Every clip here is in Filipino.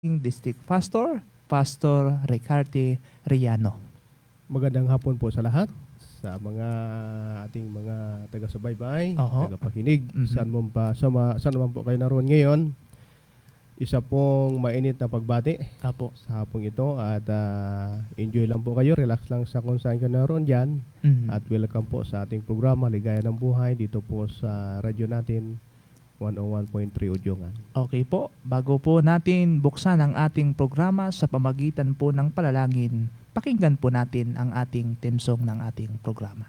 District Pastor, Pastor Ricarte Riano. Magandang hapon po sa lahat, sa mga ating mga taga-subaybay, Oho. tagapakinig, Mhm. saan naman po kayo naroon ngayon. Isa pong mainit na pagbati Apo. sa hapong ito at enjoy lang po kayo, relax lang sa kung saan kayo naroon dyan. Mhm. At welcome po sa ating programa, Ligaya ng Buhay, dito po sa radyo natin, 101.3 Udyogan. Okay po, bago po natin buksan ang ating programa sa pamagitan po ng palalangin, pakinggan po natin ang ating theme song ng ating programa.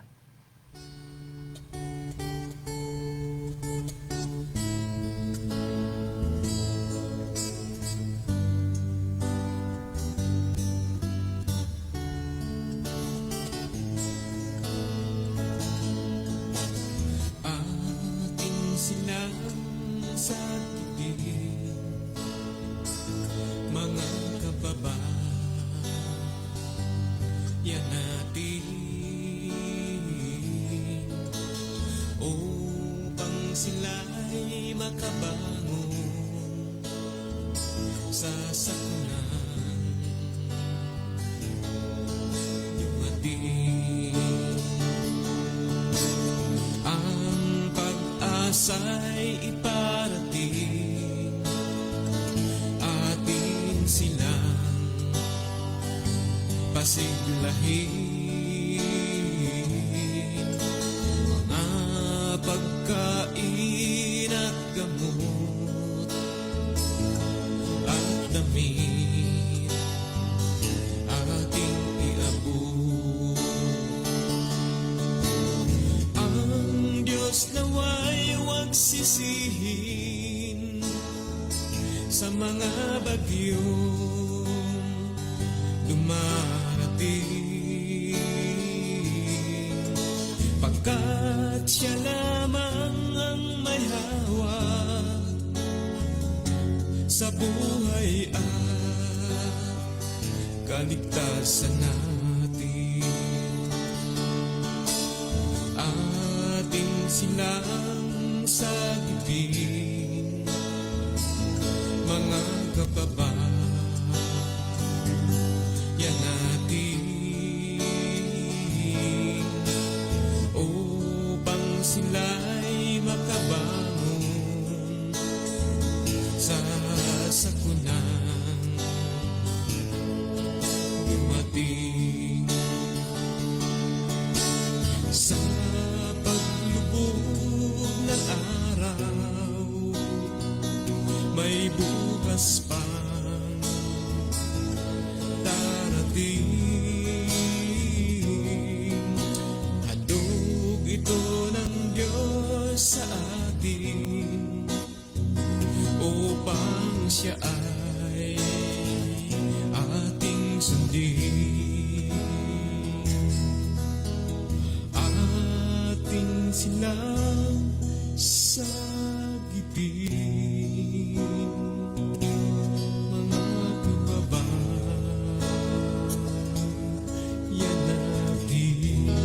Ating silang sa tibig, mga kababayan natin, upang sila'y makabangon sa sakunan yung ating ang pag-asa'y iparating, atin silang pasiglahin, mga pagkain at gamot at damit ating iabot. Ang Diyos nawa'y huwag sisihin sa mga bagyong dumarating, pagkat siya lamang ang may hawak sa buhay at kaligtasan natin. Ating silang sagipin, mga kababayan natin, upang sila'y makabangon sa sakunan dumating. Sa paglubog ng araw, may bukas pang darating. Handog ito ng Diyos sa atin, upang siya ay ating sundin. Ating silang sagipin, mga kababayan natin.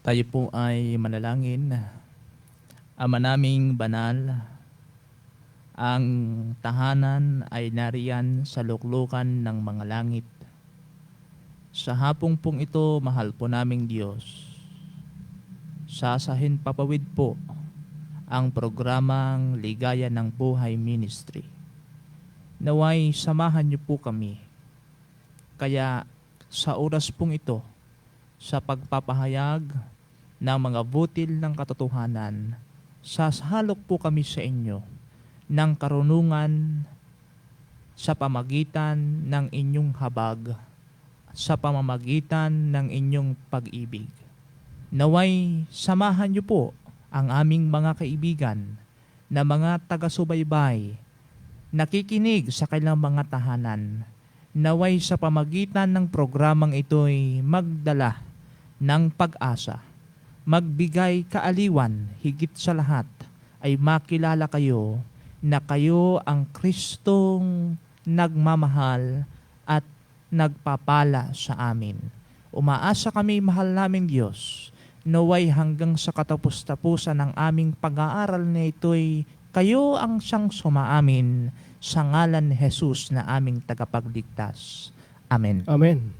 Tayo po ay manalangin. Ama naming banal, ang tahanan ay nariyan sa luklukan ng mga langit. Sa hapong pong ito, mahal po naming Diyos, sasahin papawid po ang programang Ligaya ng Buhay Ministry. Naway samahan niyo po kami. Kaya sa oras pong ito, sa pagpapahayag ng mga butil ng katotohanan, sasalok po kami sa inyo ng karunungan sa pamagitan ng inyong habag, sa pamamagitan ng inyong pag-ibig. Naway samahan niyo po ang aming mga kaibigan na mga taga-subaybay, nakikinig sa kailang mga tahanan. Naway sa pamagitan ng programang ito'y magdala ng pag-asa, magbigay kaaliwan, higit sa lahat ay makilala kayo na kayo ang Kristong nagmamahal at nagpapala sa amin. Umaasa kami, mahal naming Diyos, naway hanggang sa katapus-tapusan ng aming pag-aaral na ito'y kayo ang siyang sumaamin sa ngalan ni Jesus na aming tagapagligtas. Amen. Amen.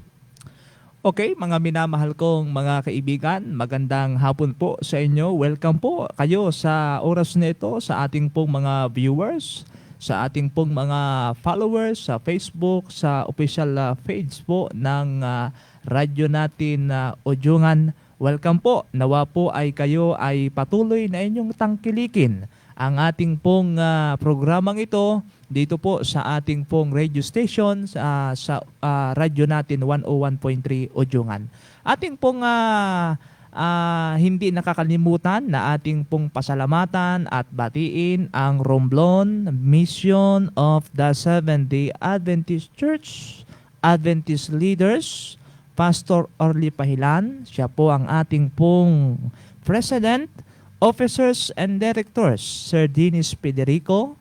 Okay, mga minamahal kong mga kaibigan, magandang hapon po sa inyo. Welcome po kayo sa oras na ito sa ating pong mga viewers, sa ating pong mga followers sa Facebook, sa official page po ng radyo natin Udyungan. Welcome po. Nawa po ay kayo ay patuloy na inyong tangkilikin ang ating pong programang ito dito po sa ating pong radio station sa radyo natin 101.3 Udyungan. Ating pong hindi nakakalimutan na ating pong pasalamatan at batiin ang Romblon Mission of the Seventh-day Adventist Church Adventist Leaders, Pastor Orly Pahilan. Siya po ang ating pong President, Officers and Directors, Sir Dennis Federico,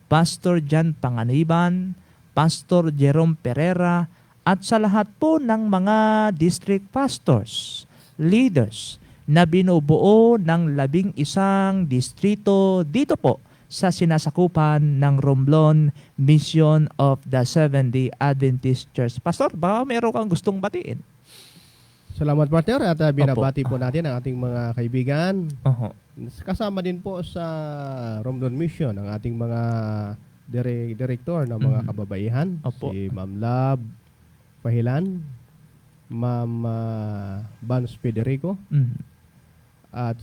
Pastor Jan Panganiban, Pastor Jerome Pereira, at sa lahat po ng mga district pastors, leaders na binubuo ng 11 distrito dito po sa sinasakupan ng Romblon Mission of the Seventh-day Adventist Church. Pastor, baka meron kang gustong batiin? Salamat, partner, at binabati po natin ang ating mga kaibigan. Oho. Kasama din po sa Romblon Mission ang ating mga direktor ng mga kababaihan. Opo. Si Ma'am Lab Pahilan, Ma'am Vance Federico, Mhm. at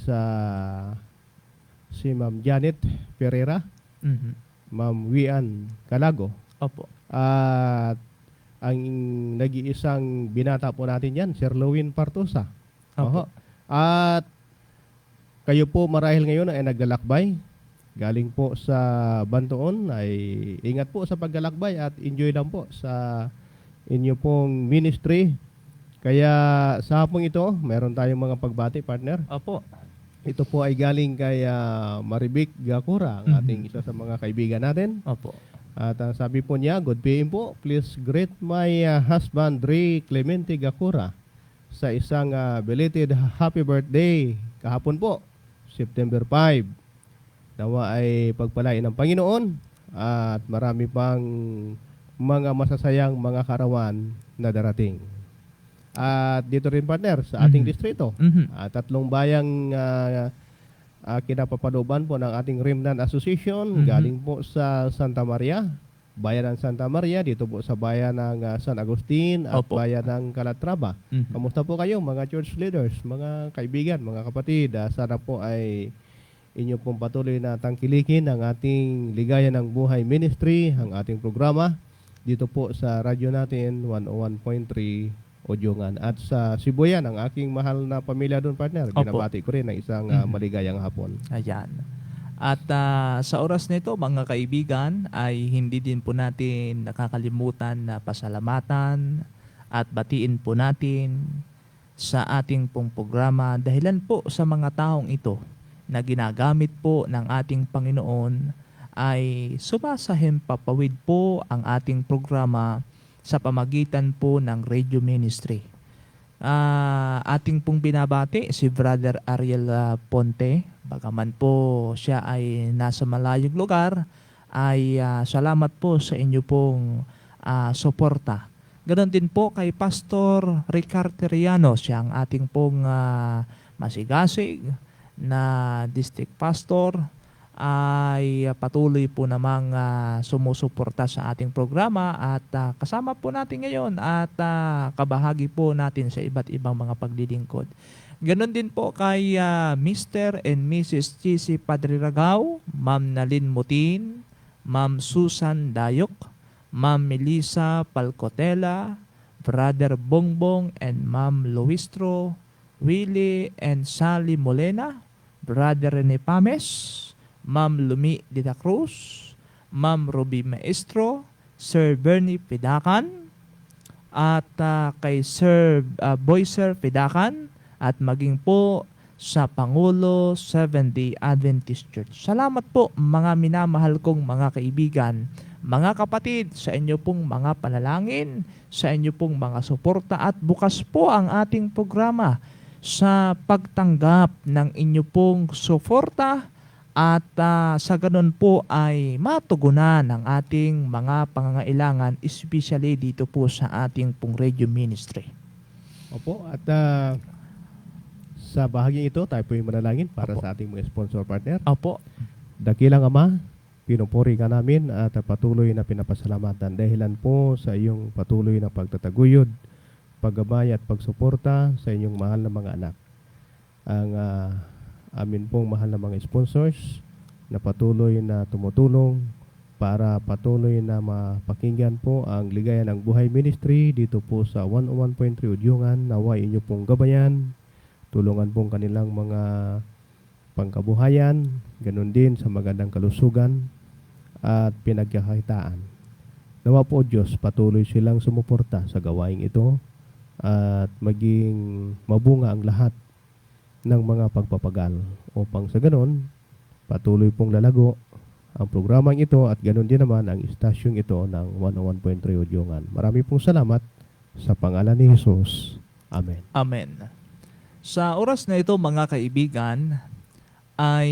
si Ma'am Janet Pereira, Mhm. Ma'am Wian Calago, Opo. at ang nag-iisang binata po natin yan, Sir Lowin Partosa. Opo. Oho. At kayo po marahil ngayon ay naglalakbay. Galing po sa Bantoon, ay ingat po sa paglalakbay at enjoy lang po sa inyo pong ministry. Kaya sa hapong ito, meron tayong mga pagbati, partner. Opo. Ito po ay galing kay Maribik Gakura, ang ating isa sa mga kaibigan natin. Opo. At ang sabi po niya, good PM po, please greet my husband, Ray Clemente Gakura, sa isang belated happy birthday kahapon po, September 5. Nawa ay pagpalain ng Panginoon at marami pang mga masasayang mga karawan na darating. At dito rin, partner, sa ating distrito, Mhm. tatlong bayang kinapapaluban po ng ating Remnant Association, galing po sa Santa Maria, bayan ng Santa Maria, dito po sa bayan ng San Agustin at Opo. bayan ng Calatrava. Mhm. Kamusta po kayo, mga church leaders, mga kaibigan, mga kapatid? Sana po ay inyo pong patuloy na tangkilikin ang ating Ligaya ng Buhay Ministry, ang ating programa dito po sa radyo natin 101.3 Udyungan. At sa Sibuyan, ang aking mahal na pamilya doon, partner, Opo. binabati ko rin ng isang maligayang hapon. Ayan. At sa oras nito, mga kaibigan, ay hindi din po natin nakakalimutan na pasalamatan at batiin po natin sa ating pong programa dahilan po sa mga taong ito na ginagamit po ng ating Panginoon ay sumasahim papawid po ang ating programa sa pamagitan po ng radio ministry. Ating pong binabati si Brother Ariel Ponte. Bagaman po siya ay nasa malayong lugar, ay salamat po sa inyo pong suporta. Ganon din po kay Pastor Ricard Teriano, siya ang ating pong masigasig na district pastor, ay patuloy po namang sumusuporta sa ating programa at kasama po natin ngayon at kabahagi po natin sa iba't ibang mga paglilingkod. Ganon din po kay Mr. and Mrs. Chisi Padre Ragao, Ma'am Nalin Mutin, Ma'am Susan Dayok, Ma'am Melissa Palcotela, Brother Bongbong and Ma'am Luistro, Willie and Sally Molena, Brother Rene Pames, Ma'am Lumi de la Cruz, Ma'am Ruby Maestro, Sir Bernie Pidakan, at kay Sir Boyser Pidakan, at maging po sa Pangulo Seventh-day Adventist Church. Salamat po mga minamahal kong mga kaibigan, mga kapatid, sa inyo pong mga panalangin, sa inyo pong mga suporta, at bukas po ang ating programa sa pagtanggap ng inyo pong suporta at sa ganun po ay matugunan ang ating mga pangangailangan, especially dito po sa ating pong radio ministry. Opo, at sa bahaging ito, tayo po yung manalangin para Opo. sa ating mga sponsor partner. Opo. Dakilang Ama, pinupuri ka namin at patuloy na pinapasalamatan dahilan po sa iyong patuloy na pagtataguyod, paggabay at pagsuporta sa inyong mahal na mga anak. Ang amin pong mahal na mga sponsors na patuloy na tumutulong para patuloy na mapakinggan po ang Ligaya ng Buhay Ministry dito po sa 101.3 Udyungan. Naway inyo pong gabayan, tulungan pong kanilang mga pangkabuhayan, ganun din sa magandang kalusugan at pinagkakakitaan. Nawa po Diyos, patuloy silang sumuporta sa gawaing ito at maging mabunga ang lahat ng mga pagpapagal upang sa ganon, patuloy pong lalago ang programang ito at ganon din naman ang istasyong ito ng 101.3 Udyungan. Marami pong salamat sa pangalan ni Jesus. Amen. Amen. Sa oras na ito mga kaibigan, ay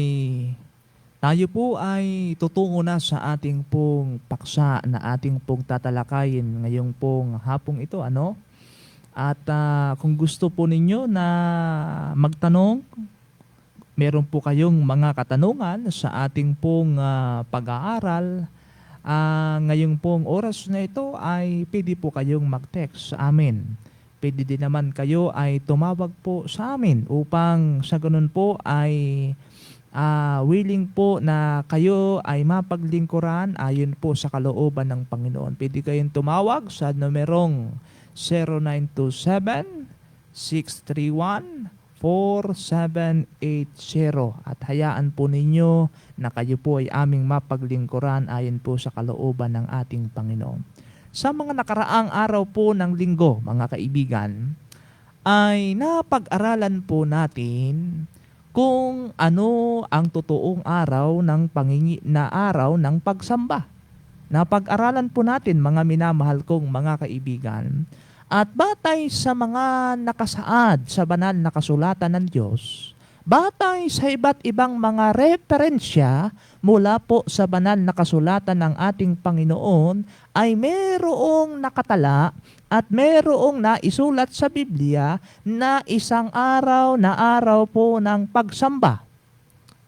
tayo po ay tutungo na sa ating pong paksa na ating pong tatalakayin ngayong pong hapong ito, ano? At kung gusto po ninyo na magtanong, meron po kayong mga katanungan sa ating pong pag-aaral, ngayong pong oras na ito ay pwede po kayong mag-text sa amin. Pwede din naman kayo ay tumawag po sa amin upang sa ganun po ay willing po na kayo ay mapaglingkuran ayon po sa kalooban ng Panginoon. Pwede kayong tumawag sa numerong 0927-631-4780 at hayaan po ninyo na kayo po ay aming mapaglingkuran ayon po sa kalooban ng ating Panginoon. Sa mga nakaraang araw po ng linggo, mga kaibigan, ay napag-aralan po natin kung ano ang totoong araw ng araw ng pagsamba. Napag-aralan po natin, mga minamahal kong mga kaibigan, at batay sa mga nakasaad sa banal na kasulatan ng Diyos, batay sa iba't ibang mga referensya mula po sa banal na kasulatan ng ating Panginoon, ay merong nakatala at merong naisulat sa Biblia na isang araw na araw po ng pagsamba.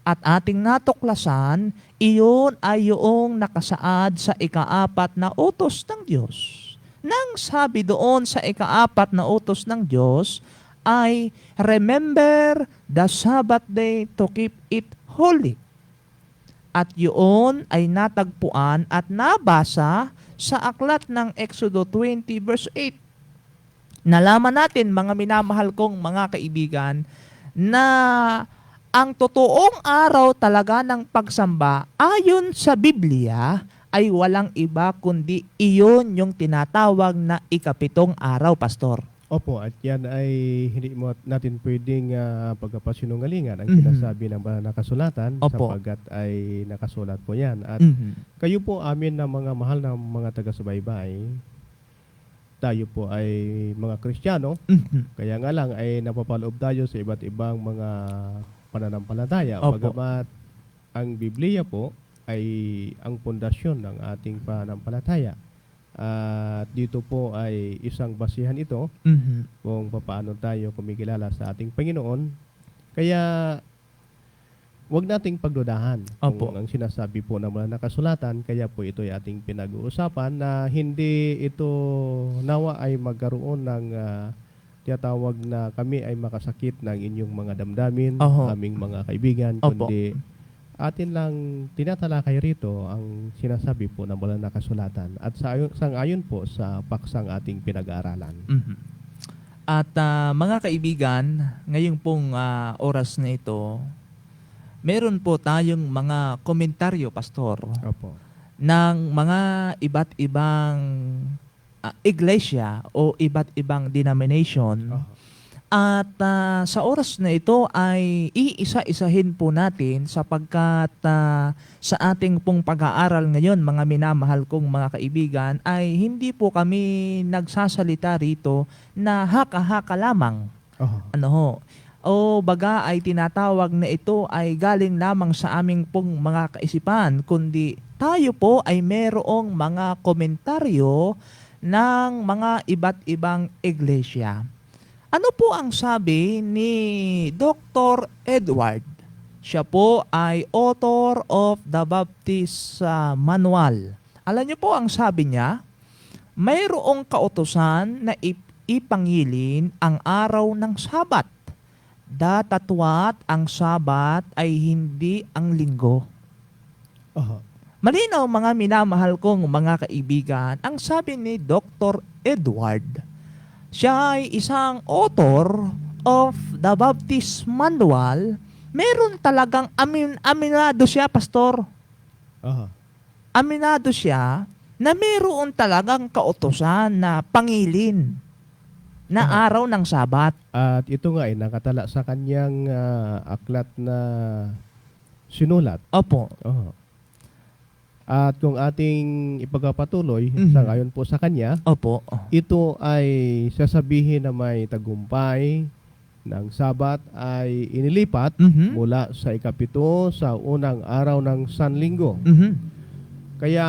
At ating natuklasan, iyon ay yung nakasaad sa ika-4 na utos ng Diyos. Nang sabi doon sa ika-4 na utos ng Diyos ay, remember the Sabbath day to keep it holy. At yun ay natagpuan at nabasa sa aklat ng Exodo 20 verse 8. Nalaman natin, mga minamahal kong mga kaibigan, na ang totoong araw talaga ng pagsamba ayon sa Biblia ay walang iba kundi iyon yung tinatawag na ika-7 araw, Pastor. Opo, at yan ay hindi mo natin pwedeng pagkapasinungalingan ang Mhm. sinasabi ng banal na kasulatan Opo. sapagkat ay nakasulat po yan. At Mhm. kayo po amin na mga mahal na mga taga-subaybay, tayo po ay mga Kristiyano, Mhm. kaya nga lang ay napapaloob tayo sa iba't ibang mga pananampalataya. Opo. Bagamat ang Biblia po ay ang pundasyon ng ating pananampalataya. At dito po ay isang basihan ito Mhm. kung paano tayo kumikilala sa ating Panginoon. Kaya huwag nating pagdudahan Opo. kung ang sinasabi po ng mga nakasulatan. Kaya po ito ay ating pinag-uusapan na hindi ito nawa ay magkaroon ng tinatawag na kami ay makasakit ng inyong mga damdamin, Oho. aming mga kaibigan, Opo. kundi atin lang tinatalakay rito ang sinasabi po ng banal na kasulatan at sang-ayon po sa paksang ating pinag-aaralan. Mhm. At mga kaibigan, ngayong pong oras na ito, meron po tayong mga komentaryo, Pastor, Opo. ng mga iba't ibang iglesia o iba't ibang denomination. Oho. At sa oras na ito ay iisa-isahin po natin sapagkat sa ating pong pag-aaral ngayon, mga minamahal kong mga kaibigan, ay hindi po kami nagsasalita rito na haka-haka lamang. Oho. Ano ho? O baga ay tinatawag na ito ay galing lamang sa aming pong mga kaisipan, kundi tayo po ay merong mga komentaryo ng mga iba't ibang iglesia. Ano po ang sabi ni Dr. Edward? Siya po ay author of the Baptist Manual. Alam niyo po ang sabi niya, mayroong kautusan na ipangilin ang araw ng Sabat. Datatwat ang Sabat ay hindi ang linggo. Oho. Malinaw mga minamahal kong mga kaibigan, ang sabi ni Dr. Edward, siya ay isang author of the Baptist Manual. Meron talagang aminado siya, Pastor. Oho. Aminado siya na meron talagang kautusan na pangilin na araw ng Sabat. At ito nga ay nakatala sa kanyang aklat na sinulat. Opo. Oho. At kung ating ipagpatuloy Mhm. sa ngayon po sa kanya, Opo. ito ay sasabihin na may tagumpay ng Sabat ay inilipat Mhm. mula sa ikapito sa unang araw ng Sanlinggo. Mhm. Kaya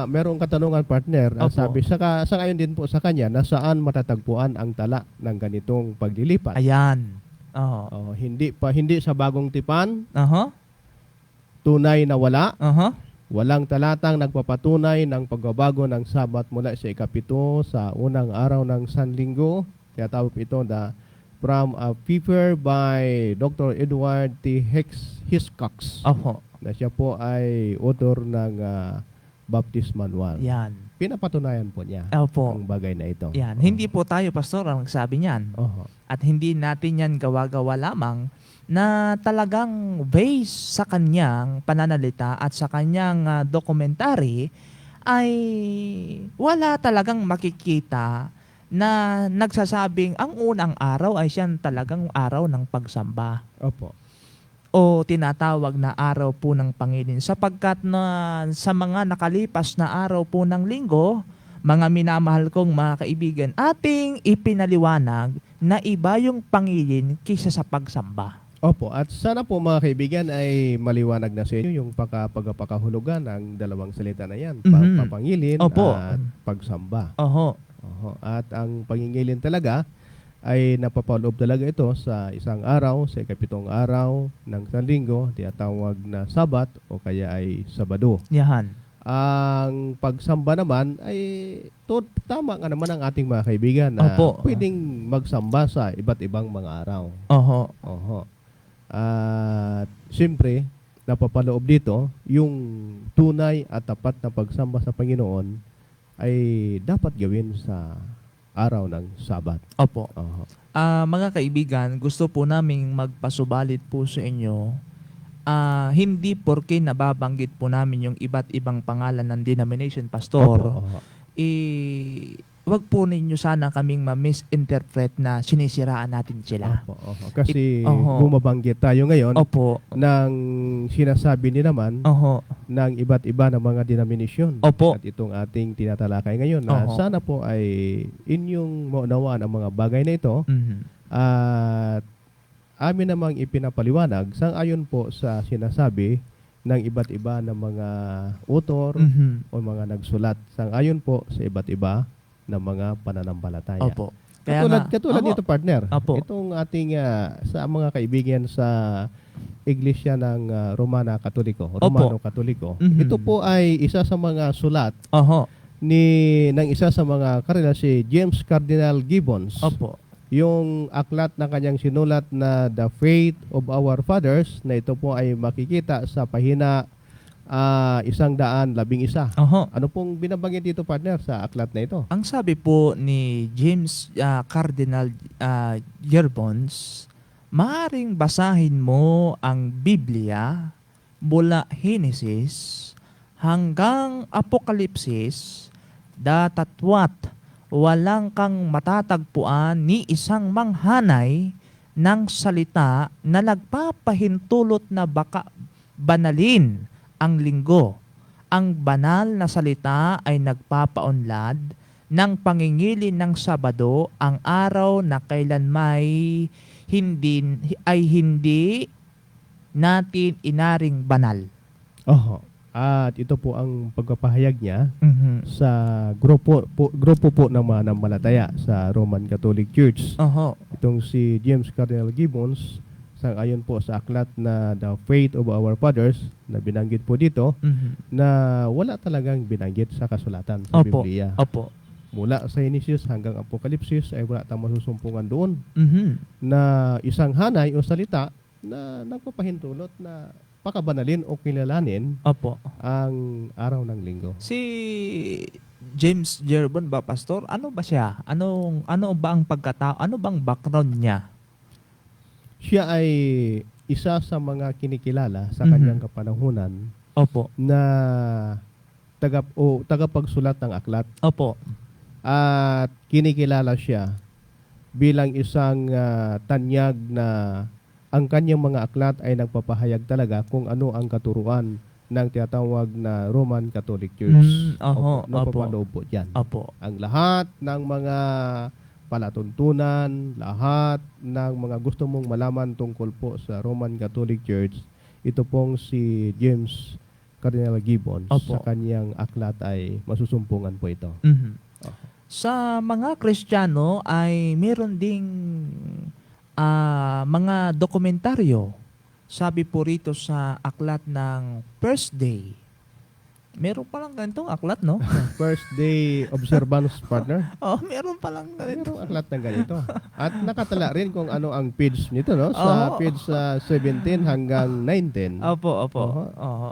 merong katanungan, partner. Ang Opo. sabi, sa ngayon din po sa kanya, nasaan matatagpuan ang tala ng ganitong paglilipat? Ayan. Oo. Hindi sa bagong tipan, Aha. tunay na wala. Aha. Walang talatang nagpapatunay ng pagbabago ng Sabat mula sa ikapito sa unang araw ng Sanlinggo. Kaya tawag ito from a paper by Dr. Edward T. Hiscox, Opo. na siya po ay author ng Baptist Manual. Yan. Pinapatunayan po niya Opo. ang bagay na ito. Yan. Hindi po tayo, Pastor, ang nagsabi niyan. Oho. At hindi natin yan gawa-gawa lamang na talagang based sa kanyang pananalita at sa kanyang dokumentary ay wala talagang makikita na nagsasabing ang unang araw ay siyang talagang araw ng pagsamba Opo. o tinatawag na araw po ng Panginoon, sapagkat na sa mga nakalipas na araw po ng linggo, mga minamahal kong mga kaibigan, ating ipinaliwanag na iba yung pangilin kaysa sa pagsamba. Opo. At sana po mga kaibigan ay maliwanag na sa inyo yung pagkapagkahulugan ng dalawang salita na yan. Mhm. Papangilin Opo. at pagsamba. Oho. Oho. At ang pangingilin talaga ay napapaloob talaga ito sa isang araw, sa ikapitong araw ng Sanlinggo, tinatawag na Sabat o kaya ay Sabado. Yahan. Ang pagsamba naman ay tama nga naman ang ating mga kaibigan na Opo. pwedeng magsamba sa iba't ibang mga araw. Oho. Oho. At siyempre, napapaloob dito yung tunay at tapat na pagsamba sa Panginoon ay dapat gawin sa araw ng Sabat. Opo. Oho. Mga kaibigan, gusto po naming magpasubalit po sa inyo. Hindi porke nababanggit po namin yung iba't ibang pangalan ng denomination, Pastor. Opo, oho. Wag po ninyo sana kaming ma-misinterpret na sinisiraan natin sila. Opo, oho. Kasi Oho. bumabanggit tayo ngayon Opo. ng sinasabi ni naman Oho. ng iba't iba na mga denominasyon. Opo. At itong ating tinatalakay ngayon na Oho. sana po ay inyong maunawaan ang mga bagay na ito Mhm. at amin namang ipinapaliwanag sang-ayon po sa sinasabi ng iba't iba na mga author Mhm. o mga nagsulat sang-ayon po sa iba't iba na mga pananampalataya. Opo. Kaya Katulad Opo. nito, partner. Opo. Itong ating sa mga kaibigan sa Iglesia ng Romano Katoliko. Mhm. Ito po ay isa sa mga sulat Oho. ng isa sa mga kardinal, si James Cardinal Gibbons. Opo. Yung aklat na kanyang sinulat na The Faith of Our Fathers, na ito po ay makikita sa pahina 111. Oho. Ano pong binabanggit dito, partner, sa aklat na ito? Ang sabi po ni James Cardinal Gibbons, maaring basahin mo ang Biblia mula Genesis hanggang Apokalipsis, datatwat walang kang matatagpuan ni isang manghanay ng salita na nagpapahintulot na baka banalin ang linggo. Ang banal na salita ay nagpapaunlad ng pangingilin ng Sabado ang araw na kailan hindi natin inaring banal. Oho. At ito po ang pagpapahayag niya Mhm. sa grupo po ng mga namalataya sa Roman Catholic Church. Oho. Itong si James Cardinal Gibbons, sang-ayon po sa aklat na The Faith of Our Fathers na binanggit po dito, Mhm. na wala talagang binanggit sa kasulatan sa Opo. Biblia. Opo. Mula sa Genesis hanggang Apokalipsis ay wala tayong masusumpungan doon Mhm. na isang hanay o salita na nagpapahintulot na pakabanalin o kilalanin Opo. ang araw ng linggo. Si James Jerbon ba, Pastor? Ano ba siya? Ano ba ang pagkatao? Ano bang background niya? Siya ay isa sa mga kinikilala sa Mhm. kanyang kapanahunan Opo. na tagapagsulat ng aklat, Opo. at kinikilala siya bilang isang tanyag na ang kanyang mga aklat ay nagpapahayag talaga kung ano ang katuruan ng tinatawag na Roman Catholic Church. Oho. Opo. Napapaloob po dyan. Opo. Ang lahat ng mga palatuntunan, lahat ng mga gusto mong malaman tungkol po sa Roman Catholic Church, ito pong si James Cardinal Gibbons, Opo. sa kanyang aklat ay masusumpungan po ito. Mhm. Oho. Sa mga Kristiyano ay meron ding mga dokumentaryo. Sabi po rito sa aklat ng First Day. Meron palang ganitong aklat, no? First Day Observance Partner. Oh, meron palang ganito. Merong aklat ng ganito. At nakatala rin kung ano ang page nito, no? Sa Oo. page 17 hanggang 19. Opo, opo. Oho. Oo.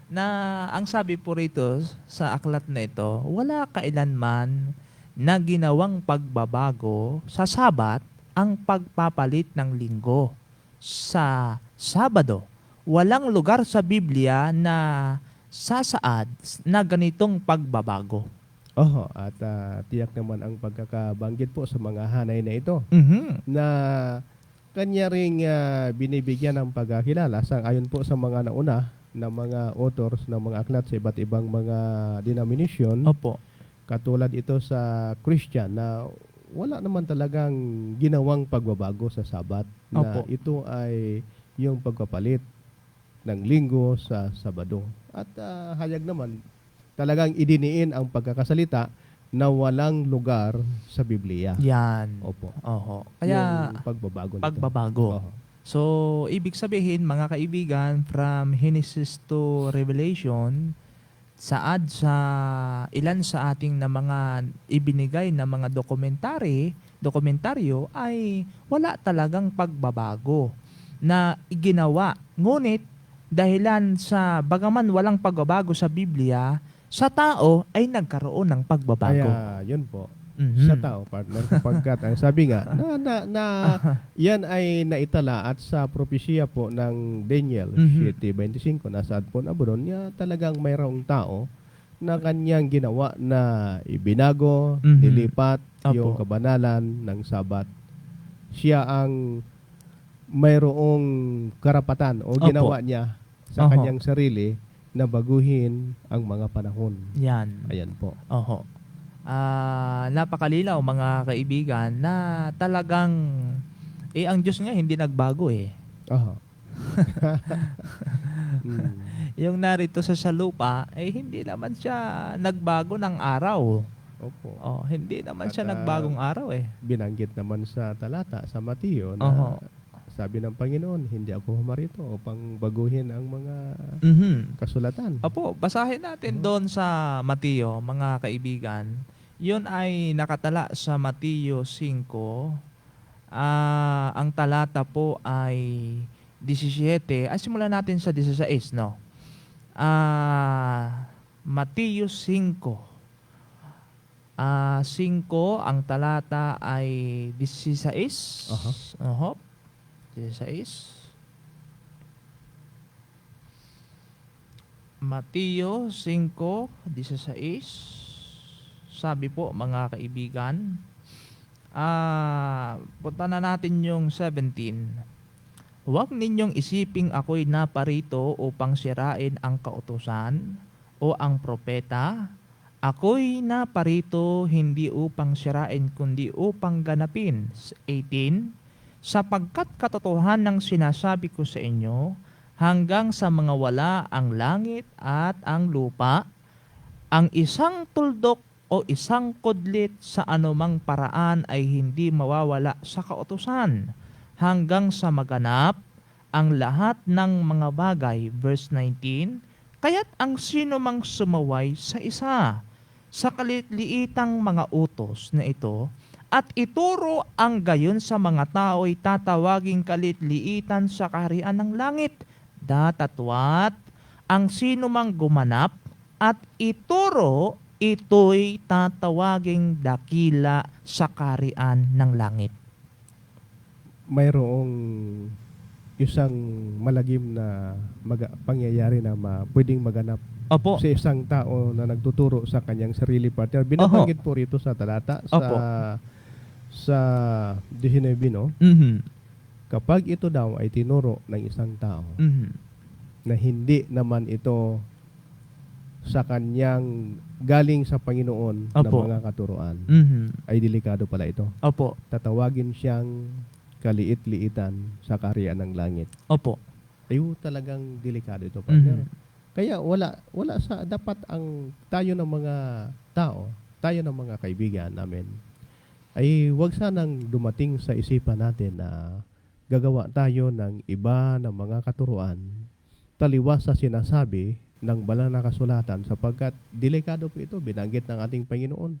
Na ang sabi po rito sa aklat na ito, wala kailanman na ginawang pagbabago sa Sabat ang pagpapalit ng linggo sa Sabado. Walang lugar sa Biblia na sasaad na ganitong pagbabago. Oho, at tiyak naman ang pagkakabanggit po sa mga hanay na ito Mhm. na kanya ring binibigyan ng pagkakilala ayon po sa mga nauna na mga authors ng mga aklat sa iba't ibang mga denomination. Opo. Katulad ito sa Christian na wala naman talagang ginawang pagbabago sa Sabat, na Opo. ito ay yung pagpapalit ng linggo sa Sabado. At hayag naman talagang idiniin ang pagkakasalita na walang lugar sa Biblia. Yan. Opo. Oho. Kaya yung pagbabago nito. pagbabago. Oho. So, ibig sabihin, mga kaibigan, from Genesis to Revelation, saad sa ilan sa ating na mga ibinigay na mga dokumentaryo ay wala talagang pagbabago na iginawa. Ngunit, dahilan sa bagaman walang pagbabago sa Biblia, sa tao ay nagkaroon ng pagbabago. Kaya yun po. Mhm. Sa tao, partner, kapagkat ang sabi nga na yan ay naitala at sa propesya po ng Daniel Mhm. 7:25 nasaad po na doon niya talagang mayroong tao na kanyang ginawa na ibinago, Mhm. nilipat Opo. yung kabanalan ng Sabat. Siya ang mayroong karapatan o Opo. ginawa niya sa Oho. kanyang sarili na baguhin ang mga panahon. Yan. Ayan po. Oho. Napakalinaw mga kaibigan na talagang ang Diyos nga hindi nagbago eh. Aha. Mm. Yung narito sa lupa hindi naman siya nagbago ng araw. Opo. Oh, hindi naman At, siya nagbagong araw eh. Binanggit naman sa talata sa Mateo na Oho. sabi ng Panginoon, hindi ako humarito upang baguhin ang mga Mhm. kasulatan. Opo, basahin natin doon sa Mateo, mga kaibigan. Yun ay nakatala sa Mateo 5. Ang talata po ay 17. Simulan natin sa 16, no? Mateo 5. 5, ang talata ay 16. Aha. Oho. 16. Mateo 5:16. Sabi po mga kaibigan, punta na natin yung 17. Huwag ninyong isiping ako'y naparito upang sirain ang kautusan o ang propeta. Ako'y naparito hindi upang sirain kundi upang ganapin. 18, sapagkat katotohanan ng sinasabi ko sa inyo, hanggang sa mga wala ang langit at ang lupa, ang isang tuldok o isang kudlit sa anumang paraan ay hindi mawawala sa kautusan, hanggang sa maganap ang lahat ng mga bagay. Verse 19, kaya't ang sino mang sumaway sa isa sa kaliit-liitang mga utos na ito at ituro ang gayon sa mga tao ay tatawaging kaliit-liitan sa kaharian ng langit. Datatwat ang sino mang gumanap at ituro, ito'y tatawaging dakila sa kaharian ng langit. Mayroong isang malagim na pangyayari na pwedeng maganap Opo. sa isang tao na nagtuturo sa kanyang sarili, partner. Binabanggit po rito sa talata Opo. sa 19, no? Mhm. Kapag ito daw ay tinuro ng isang tao Mhm. na hindi naman ito sa kanyang galing sa Panginoon na Opo. mga katuruan, Mhm. ay delikado pala ito. Opo. Tatawagin siyang kaliit-liitan sa kaharian ng langit. Opo. Ayo, talagang delikado ito, partner. Mhm. Kaya wala sa dapat ang tayo ng mga tao, tayo ng mga kaibigan namin, ay wag sanang dumating sa isipan natin na gagawa tayo ng iba ng mga katuruan taliwas sa sinasabi ng banal na kasulatan, sapagkat delikado po ito. Binanggit ng ating Panginoon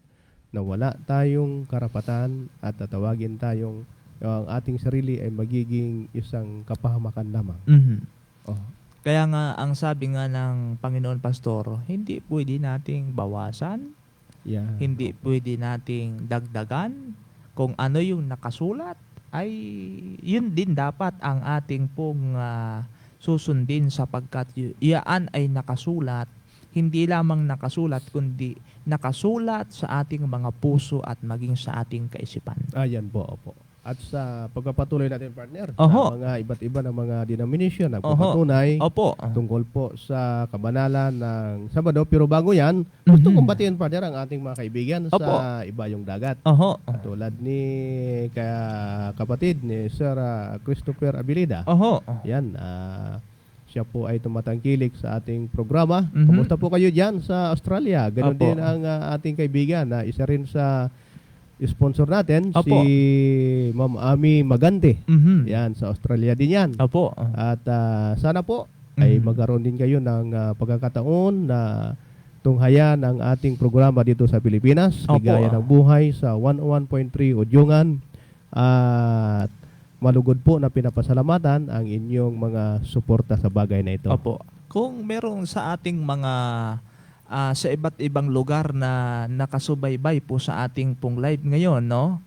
na wala tayong karapatan at tatawagin tayong ang ating sarili ay magiging isang kapahamakan lamang. Mhm. Oh, Kaya nga, ang sabi nga ng Panginoon Pastor, hindi pwede nating bawasan, yeah. hindi pwede nating dagdagan. Kung ano yung nakasulat, ay yun din dapat ang ating pong susundin, sapagkat iyaan ay nakasulat, hindi lamang nakasulat, kundi nakasulat sa ating mga puso at maging sa ating kaisipan. Ayan po, opo. At sa pagpapatuloy natin, partner, Oho. sa mga iba't iba ng mga denomination na patunay Opo. tungkol po sa kabanalan ng Sabado. Pero bago yan, gusto Mhm. kong batiin, partner, ang ating mga kaibigan Opo. sa Ibayong Dagat. Oho. Tulad ni kapatid ni Sir Christopher Abilida. Oho. Yan, siya po ay tumatangkilik sa ating programa. Mhm. Kumusta po kayo dyan sa Australia? Ganon Opo. din ang ating kaibigan na isa rin sa sponsor natin, Opo. si Ma'am Ami Magante. Mhm. Yan, sa Australia din yan. Opo. At sana po ay Mhm. magkaroon din kayo ng pagkakataon na tunghayan ang ating programa dito sa Pilipinas. Opo. Ligaya ng buhay sa 101.3 Udyungan. At malugod po na pinapasalamatan ang inyong mga suporta sa bagay na ito. Opo. Kung merong sa ating mga sa iba't ibang lugar na nakasubaybay po sa ating pong live ngayon, no?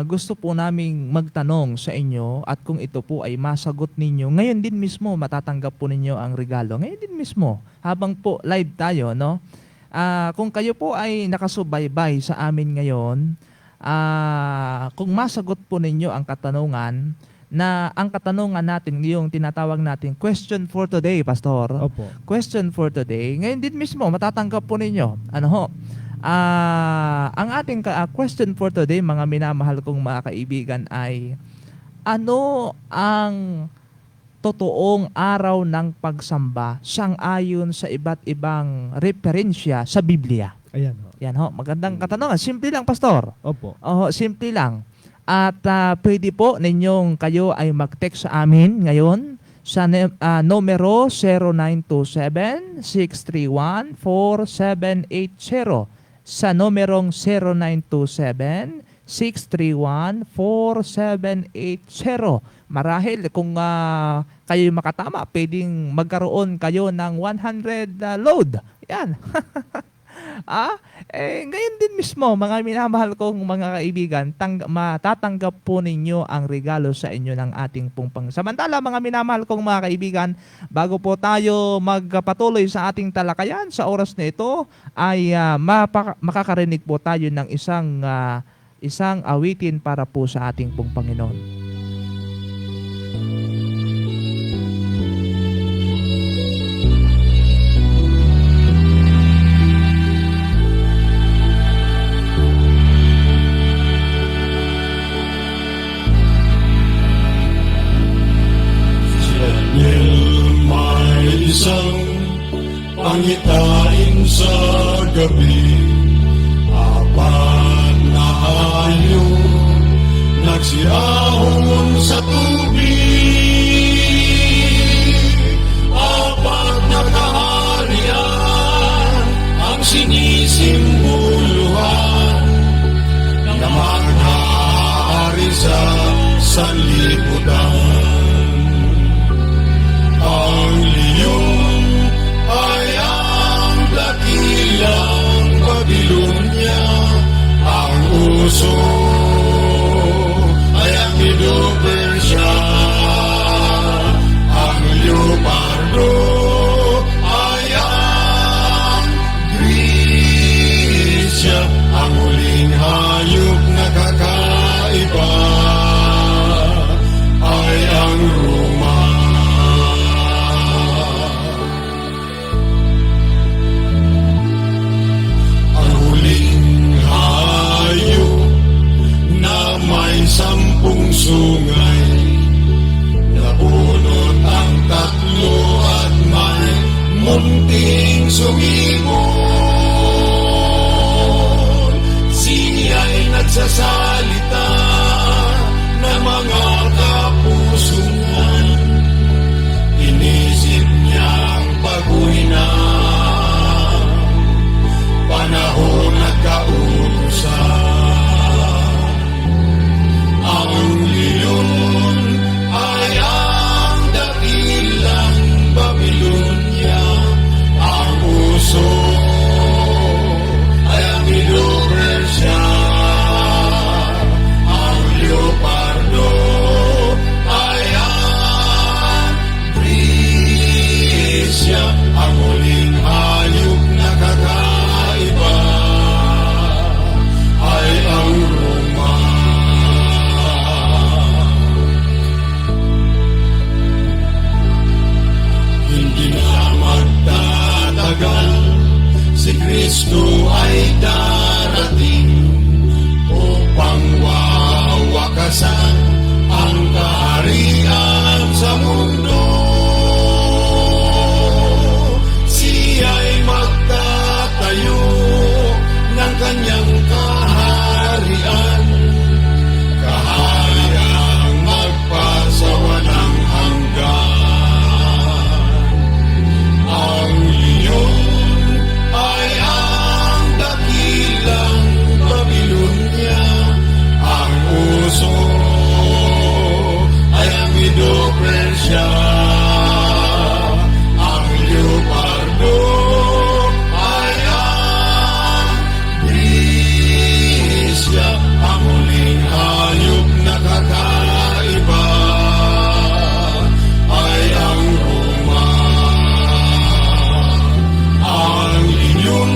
Gusto po naming magtanong sa inyo, at kung ito po ay masagot ninyo, ngayon din mismo matatanggap po ninyo ang regalo. Ngayon din mismo, habang po live tayo, no? Kung kayo po ay nakasubaybay sa amin ngayon, kung masagot po ninyo ang katanungan, na ang katanungan natin, yung tinatawag natin question for today, Pastor. Opo. Question for today. Ngayon din mismo, matatanggap po ninyo. Ano ho? Ang ating question for today, mga minamahal kong mga kaibigan, ay ano ang totoong araw ng pagsamba sang-ayon sa iba't ibang referensya sa Biblia? Ayan ho. Yan ho, magandang katanungan. Simple lang, Pastor. Opo. Simple lang. At pwede po ninyong kayo ay mag-text sa amin ngayon sa numero 0927-631-4780. Sa numerong 0927-631-4780. Marahil kung kayo makatama, pwedeng magkaroon kayo ng 100 load. Yan. Ngayon din mismo, mga minamahal kong mga kaibigan, matatanggap po ninyo ang regalo sa inyo ng ating pong Samantala, mga minamahal kong mga kaibigan, bago po tayo magpatuloy sa ating talakayan sa oras na ito, ay makakarinig po tayo ng isang awitin para po sa ating pong Panginoon. isang pangitain sa gabi. Apat na hayop nagsiahon sa tubig. Apat na kaharian ang sinisimboluhan na maghahari sa sanlibutan. Ang leon ay ang dakilang Babilonia, ang uso ay ang Medo-Persia, ang leopardo ay ang Grisya, ang huling hayop na kakaiba ay ang Roma. Ang huling hayop na may 10 sungay, nabunot ang 3 at may munting sumibol. Siya'y nagsasalita ng mga kapusungan. Inisip niyang baguhin na panahon at kautusan. Ang leon ay ang dakilang Babilonia, ang uso ay ang Medo-Persia, ang leopardo ay ang Grisya, ang huling hayop na kakaiba ay ang Roma. Hindi na magtatagal, si Kristo ay darating upang wawakasan ang kaharian sa mundo. Siya'y magtatayo ng kanyang kaharian, kahariang magpasawalang hanggan. Ang leon ay ang dakilang Babilonia, ang uso ay ang Medo-Persia, ang leopardo ay ang Grisya, ang huling hayop na kakaiba ay ang Roma. Ang leon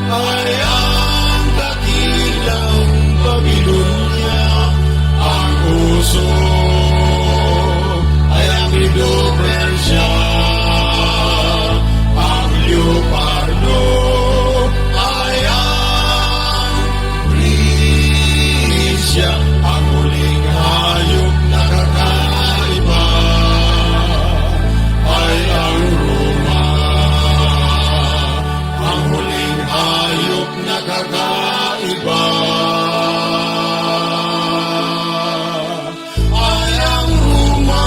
ay ang dakilang Babilonia, ang uso ay ang Medo-Persia, ang leopardo ay ang Grisya, ang huling hayop na kakaiba ay ang Roma. Ang huling hayop na kakaiba ay ang Roma.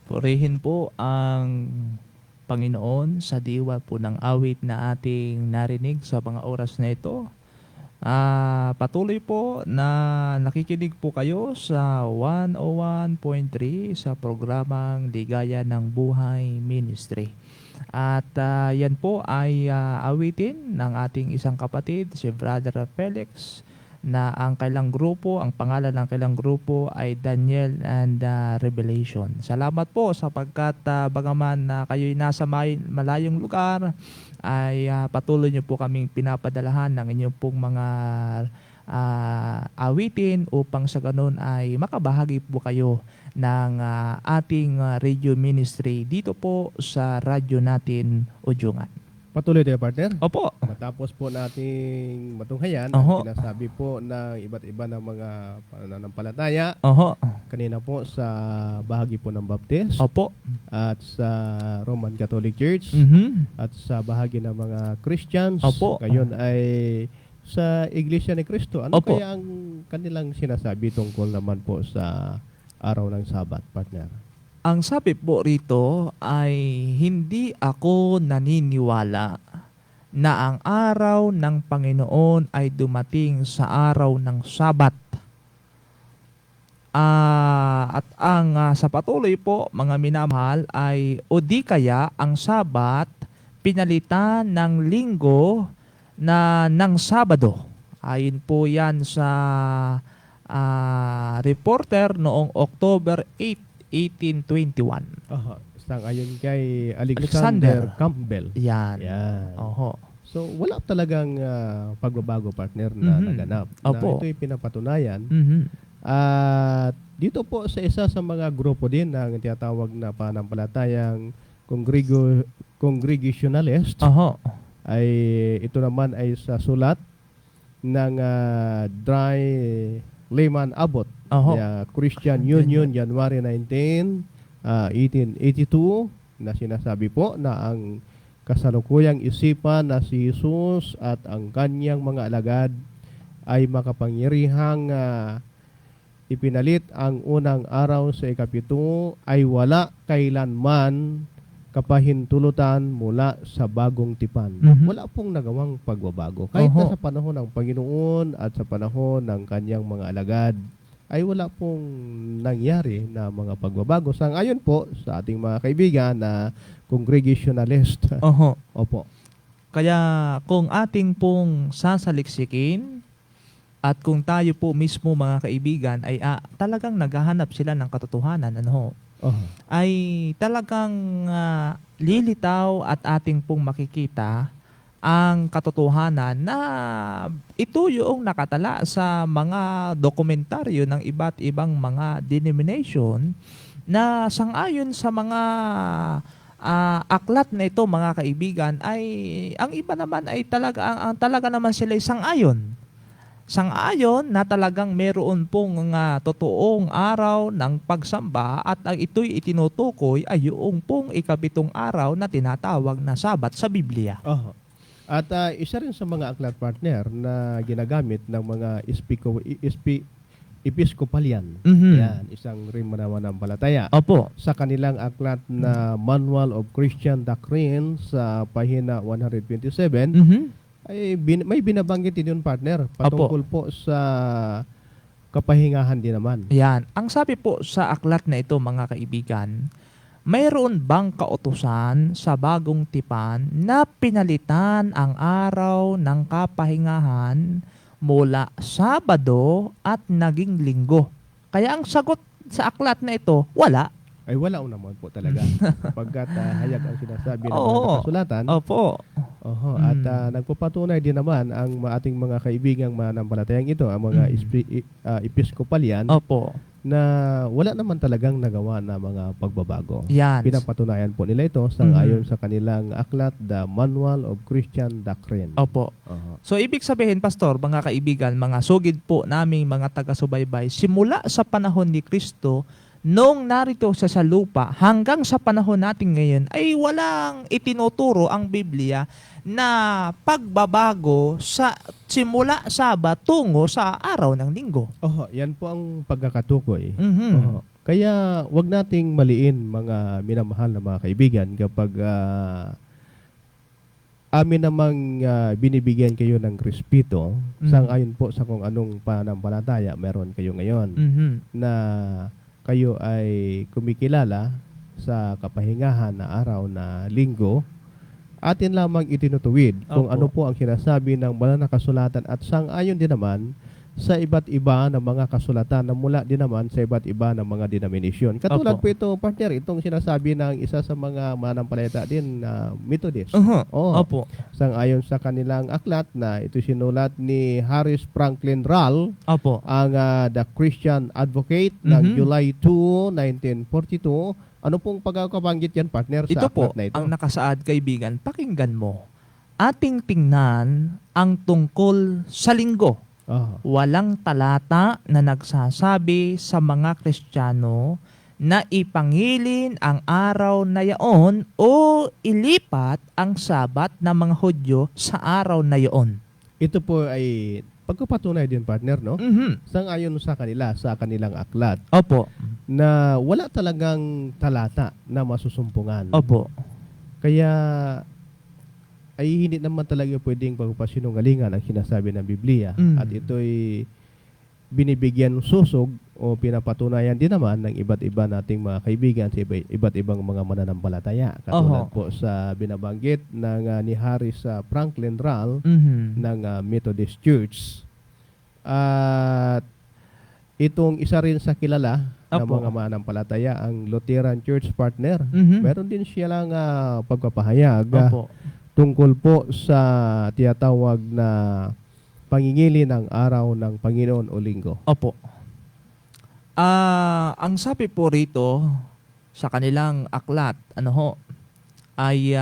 Purihin po ang Panginoon sa diwa po ng awit na ating narinig sa mga oras na ito. Patuloy po na nakikinig po kayo sa 101.3 sa programang Ligaya ng Buhay Ministry. At yan po ay awitin ng ating isang kapatid, si Brother Felix, na ang kailang grupo, ang pangalan ng kailang grupo ay Daniel and Revelation. Salamat po sapagkat bagaman na kayo'y nasa malayong lugar, ay patuloy niyo po kaming pinapadalahan ng inyong pong mga awitin upang sa ganun ay makabahagi po kayo ng ating radio ministry dito po sa radyo natin Ujungan. Patuloy tayo, partner. Opo. Matapos po nating matunghayan, Oho. ang sinasabi po ng iba't iba ng mga pananampalataya, Oho. kanina po sa bahagi po ng Baptist, Opo. at sa Roman Catholic Church, Mhm. at sa bahagi ng mga Christians, Opo. gayon ay sa Iglesia ni Cristo. Ano Opo. kaya ang kanilang sinasabi tungkol naman po sa araw ng Sabat, partner? Ang sabi po rito ay hindi ako naniniwala na ang araw ng Panginoon ay dumating sa araw ng Sabat. At ang sa patuloy po mga minamahal ay o di kaya ang Sabat pinalitan ng linggo na ng Sabado. Ayon po yan sa reporter noong October 8, 1821. Ayon kay Alexander. Alexander Campbell. Yan. Yan. Oho. So, wala talagang pagbabago, partner, na Mhm. naganap. Opo. Na ito'y pinapatunayan. Mhm. At dito po sa isa sa mga grupo din ng tinatawag na pananampalatayang Congregationalist, Oho. ay ito naman ay sa sulat ng Dry Lehman Abbott, Oho. Christian Union, January 19, 1882, na sinasabi po na ang kasalukuyang isipan na si Jesus at ang kanyang mga alagad ay makapangyarihang ipinalit ang unang araw sa ikapito ay wala kailanman kapahintulutan mula sa bagong tipan. Mhm. Wala pong nagawang pagbabago. Kahit Oho. na sa panahon ng Panginoon at sa panahon ng kanyang mga alagad, ay wala pong nangyari na mga pagbabago. Sang-ayon po sa ating mga kaibigan na Congregationalist. Oho. Opo. Kaya kung ating pong sasaliksikin at kung tayo po mismo mga kaibigan ay talagang naghahanap sila ng katotohanan, ano, Oho. ay talagang lilitaw at ating pong makikita ang katotohanan na ito yung nakatala sa mga dokumentaryo ng iba't ibang mga denomination na sang-ayon sa mga aklat na ito mga kaibigan ay ang iba naman ay ang talaga naman sila ay sang-ayon. Sang-ayon na talagang meron pong totoong araw ng pagsamba at ang ito'y itinutukoy ay yung pong ikapitong araw na tinatawag na Sabat sa Biblia. Oho. At isa rin sa mga aklat, partner, na ginagamit ng mga Episcopalian. Mhm. Yan, isang rin mananampalataya. Opo. Sa kanilang aklat na Manual of Christian Doctrine sa pahina 127, Mhm. ay may binabanggit din yun, partner, patungkol po sa kapahingahan din naman. Yan. Ang sabi po sa aklat na ito mga kaibigan, mayroon bang kautusan sa bagong tipan na pinalitan ang araw ng kapahingahan mula Sabado at naging Linggo? Kaya ang sagot sa aklat na ito, wala. Ay wala naman po talaga. Pagkat hayag ang sinasabi ng mga Oo. kasulatan. Opo. Oho, at nagpapatunay din naman ang ating mga kaibigang mananampalatayang ito, ang mga Episcopalian, Opo. na wala naman talagang nagawa na mga pagbabago. Yan. Pinapatunayan po nila ito ayon sa kanilang aklat, The Manual of Christian Doctrine. Opo. Oho. So, ibig sabihin, Pastor, mga kaibigan, mga sugid po naming mga taga-subaybay, simula sa panahon ni Kristo, nung narito siya sa lupa, hanggang sa panahon natin ngayon, ay walang itinuturo ang Biblia na pagbabago sa simula Sabat tungo sa araw ng Linggo. Oho, yan po ang pagkakatukoy. Mhm. Oho. Kaya wag nating maliin, mga minamahal na mga kaibigan, kapag amin namang binibigyan kayo ng respeto, sang-ayon po sa kung anong pananampalataya meron kayo ngayon, Mhm. na kayo ay kumikilala sa kapahingahan na araw na Linggo, atin lamang itinutuwid kung Opo. ano po ang sinasabi ng banal na kasulatan at sang-ayon din naman sa iba't iba ng mga kasulatan na mula din naman sa iba't iba ng mga denominasyon. Katulad Opo. po ito, partner, itong sinasabi ng isa sa mga mananampalataya din na Methodist. Uh-huh. Oo. Opo. Sang-ayon sa kanilang aklat na ito sinulat ni Harris Franklin Rall, Opo. ang The Christian Advocate ng Mhm. July 2, 1942. Ano pong pagkakabanggit yan, partner, sa Ito po, aklat na ito? ang nakasaad, kaibigan, pakinggan mo. ating tingnan ang tungkol sa linggo. Oho. Walang talata na nagsasabi sa mga Kristiyano na ipangilin ang araw na yaon o ilipat ang Sabat ng mga Hudyo sa araw na yaon. Ito po ay pagkapatunay din, partner, no? Mhm. Sang-ayon sa kanila, sa kanilang aklat, Opo. na wala talagang talata na masusumpungan. Opo. Kaya ay hindi naman talaga pwedeng pagpasinungalingan ang sinasabi ng Biblia. Mm. At ito'y binibigyan susog o pinapatunayan din naman ng iba't iba nating mga kaibigan sa iba't ibang mga mananampalataya. Katulad Oho. po sa binabanggit ng ni Harris Franklin Rall Mhm. ng Methodist Church. At itong isa rin sa kilala ng Opo. mga mananampalataya, ang Lutheran Church, partner. Mhm. Meron din siya lang pagpapahayag Opo. tungkol po sa tinatawag na pangingili ng araw ng Panginoon o linggo. Opo. Ang sabi po rito sa kanilang aklat, ay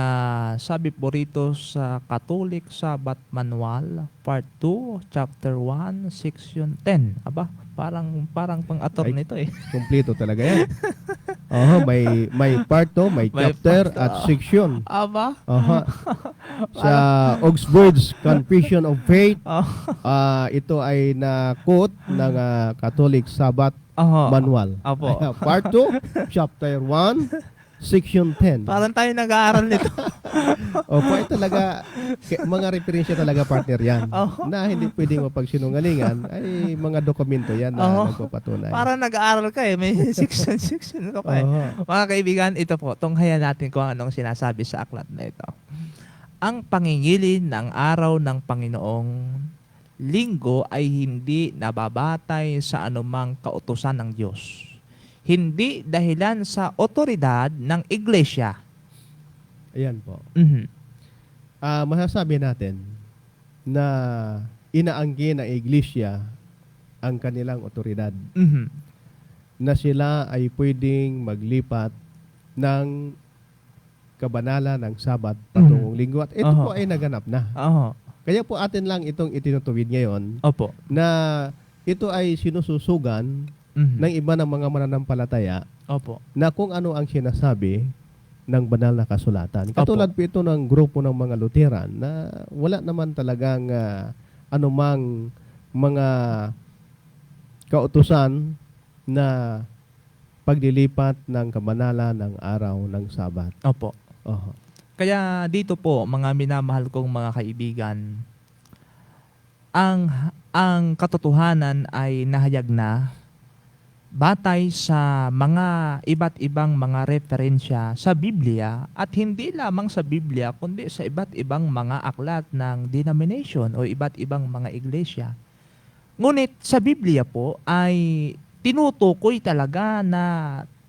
sabi po rito sa Catholic Sabbath Manual, Part 2, Chapter 1, Section 10. Aba, parang pang-ator Ay. nito eh. Kumpleto talaga yan. May part to, may May chapter part to. at section. Aba? Sa Oxford's Confession of Faith, Oh. ito ay na-quote ng Catholic Sabbath Oho. Manual. Opo. Part 2, Chapter 1, Section 10. Parang tayo nag-aaral nito. Opo, ay talaga, mga referensya talaga, partner, yan. Oho. Na hindi pwedeng mapagsinungalingan, ay mga dokumento yan na Oho. nagpapatunay. Parang nag-aaral ka eh. May section ka pa eh. Oho. Mga kaibigan, ito po, tunghayan natin kung anong sinasabi sa aklat na ito. Ang pangingilin ng araw ng Panginoong linggo ay hindi nababatay sa anumang kautusan ng Diyos. Hindi dahilan sa otoridad ng iglesia. Ayan po. Mhm. Masasabi natin na inaanggi ng iglesia ang kanilang otoridad Mhm. na sila ay pwedeng maglipat ng kabanalan ng Sabat patungong linggo. At ito Oho. po ay naganap na. Oho. Kaya po atin lang itong itinutuwid ngayon Opo. na ito ay sinususugan Mhm. ng iba ng mga mananampalataya Opo. na kung ano ang sinasabi ng banal na kasulatan. Katulad po ito ng grupo ng mga Lutheran na wala naman talagang anumang mga kautusan na paglilipat ng kabanalan ng araw ng Sabat. Opo. Oho. Kaya dito po, mga minamahal kong mga kaibigan, ang katotohanan ay nahayag na batay sa mga iba't ibang mga referensya sa Biblia at hindi lamang sa Biblia kundi sa iba't ibang mga aklat ng denomination o iba't ibang mga iglesia. Ngunit sa Biblia po ay tinutukoy talaga na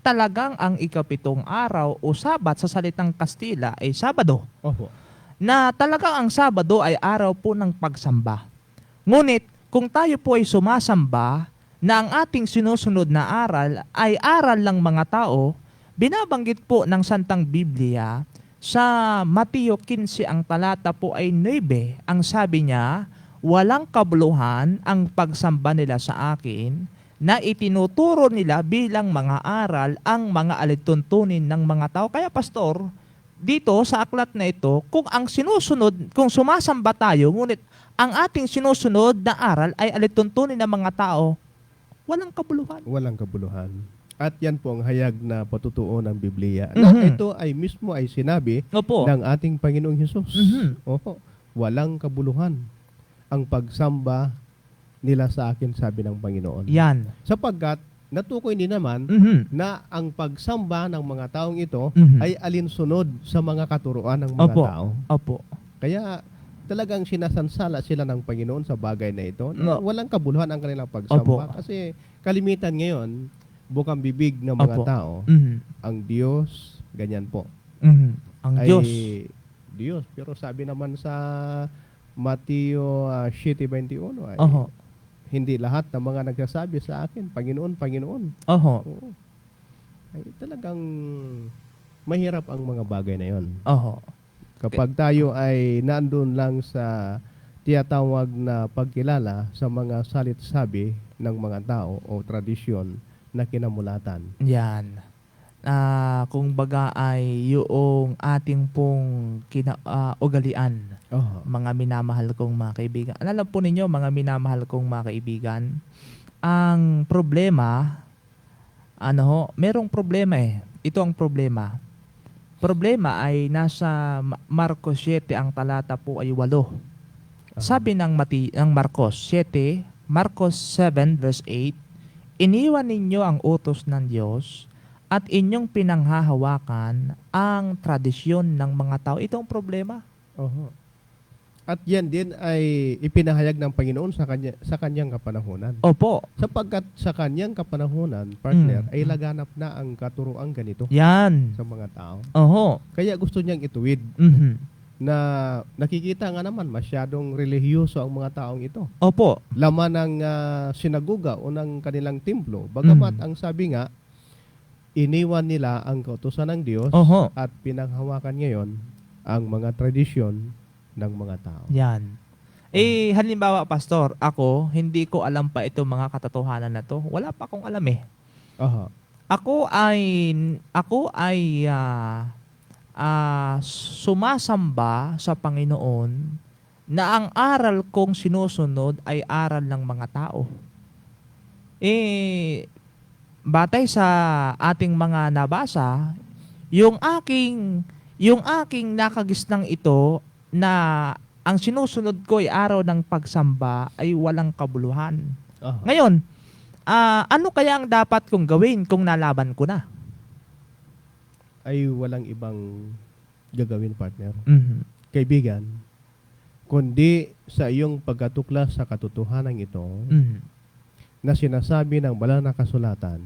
talagang ang ikapitong araw o Sabat sa salitang Kastila ay Sabado. Oho. Na talagang ang Sabado ay araw po ng pagsamba. Ngunit kung tayo po ay sumasamba na ang ating sinusunod na aral ay aral lang mga tao, binabanggit po ng Santang Biblia sa Mateo 15 ang talata po ay 9. Ang sabi niya, walang kabuluhan ang pagsamba nila sa akin na itinuturo nila bilang mga aral ang mga alituntunin ng mga tao. Kaya pastor, dito sa aklat na ito, kung ang sinusunod, kung sumasamba tayo, ngunit ang ating sinusunod na aral ay alituntunin ng mga tao, walang kabuluhan. Walang kabuluhan. At yan po ang hayag na patutuo ng Biblia. Na Mhm. ito ay mismo ay sinabi Opo. ng ating Panginoong Hesus. Mhm. Oho. Walang kabuluhan ang pagsamba nila sa akin, sabi ng Panginoon. Yan. Sapagkat natukoy din naman Mhm. na ang pagsamba ng mga taong ito Mhm. ay alinsunod sa mga katuruan ng mga Opo. tao. Opo. Kaya talagang sinasansala sila ng Panginoon sa bagay na ito. No. Walang kabuluhan ang kanilang pagsamba. Opo. Kasi kalimitan ngayon, bukang bibig ng mga Opo. tao, Mhm. ang Diyos, ganyan po. Mhm. Ang ay Diyos. Diyos. Pero sabi naman sa Mateo 7:21, ay Oho. hindi lahat ng mga nagsasabi sa akin, Panginoon, Panginoon. Oho. Oo. Ay talagang mahirap ang mga bagay na yon. Oho. Kapag tayo ay naandun lang sa tiyatawag na pagkilala sa mga salit-sabi ng mga tao o tradisyon na kinamulatan. Yan. Kung baga ay yung ating pong ugalian, mga minamahal kong mga kaibigan. Alam po ninyo, mga minamahal kong mga kaibigan, ang problema, merong problema eh. Ito ang problema. Problema ay nasa Marcos 7, ang talata po ay 8. Sabi ng Marcos 7, Marcos 7 verse 8, iniwan ninyo ang utos ng Diyos at inyong pinanghahawakan ang tradisyon ng mga tao. Ito ang problema. At yan din ay ipinahayag ng Panginoon sa kanyang kapanahunan. Opo. Sapagkat sa kanyang kapanahunan, partner, ay laganap na ang katuruang ganito Yan. sa mga tao. Oho. Kaya gusto niyang ituwid na nakikita nga naman masyadong relihiyoso ang mga taong ito. Opo. Laman ng sinaguga o ng kanilang templo. Bagamat ang sabi nga, iniwan nila ang kautusan ng Diyos Oho. at pinanghawakan ngayon ang mga tradisyon ng mga tao. Yan. Halimbawa, Pastor, ako, hindi ko alam pa itong mga katotohanan na to. Wala pa akong alam eh. Ako ay sumasamba sa Panginoon na ang aral kong sinusunod ay aral ng mga tao. Batay sa ating mga nabasa, yung aking nakagisnang ito na ang sinusunod ko ay araw ng pagsamba ay walang kabuluhan. Ngayon, ano kaya ang dapat kong gawin kung nalaban ko na? Ay walang ibang gagawin, partner. Kaibigan, kundi sa iyong pagkatuklas sa katotohanan ito na sinasabi ng banal na kasulatan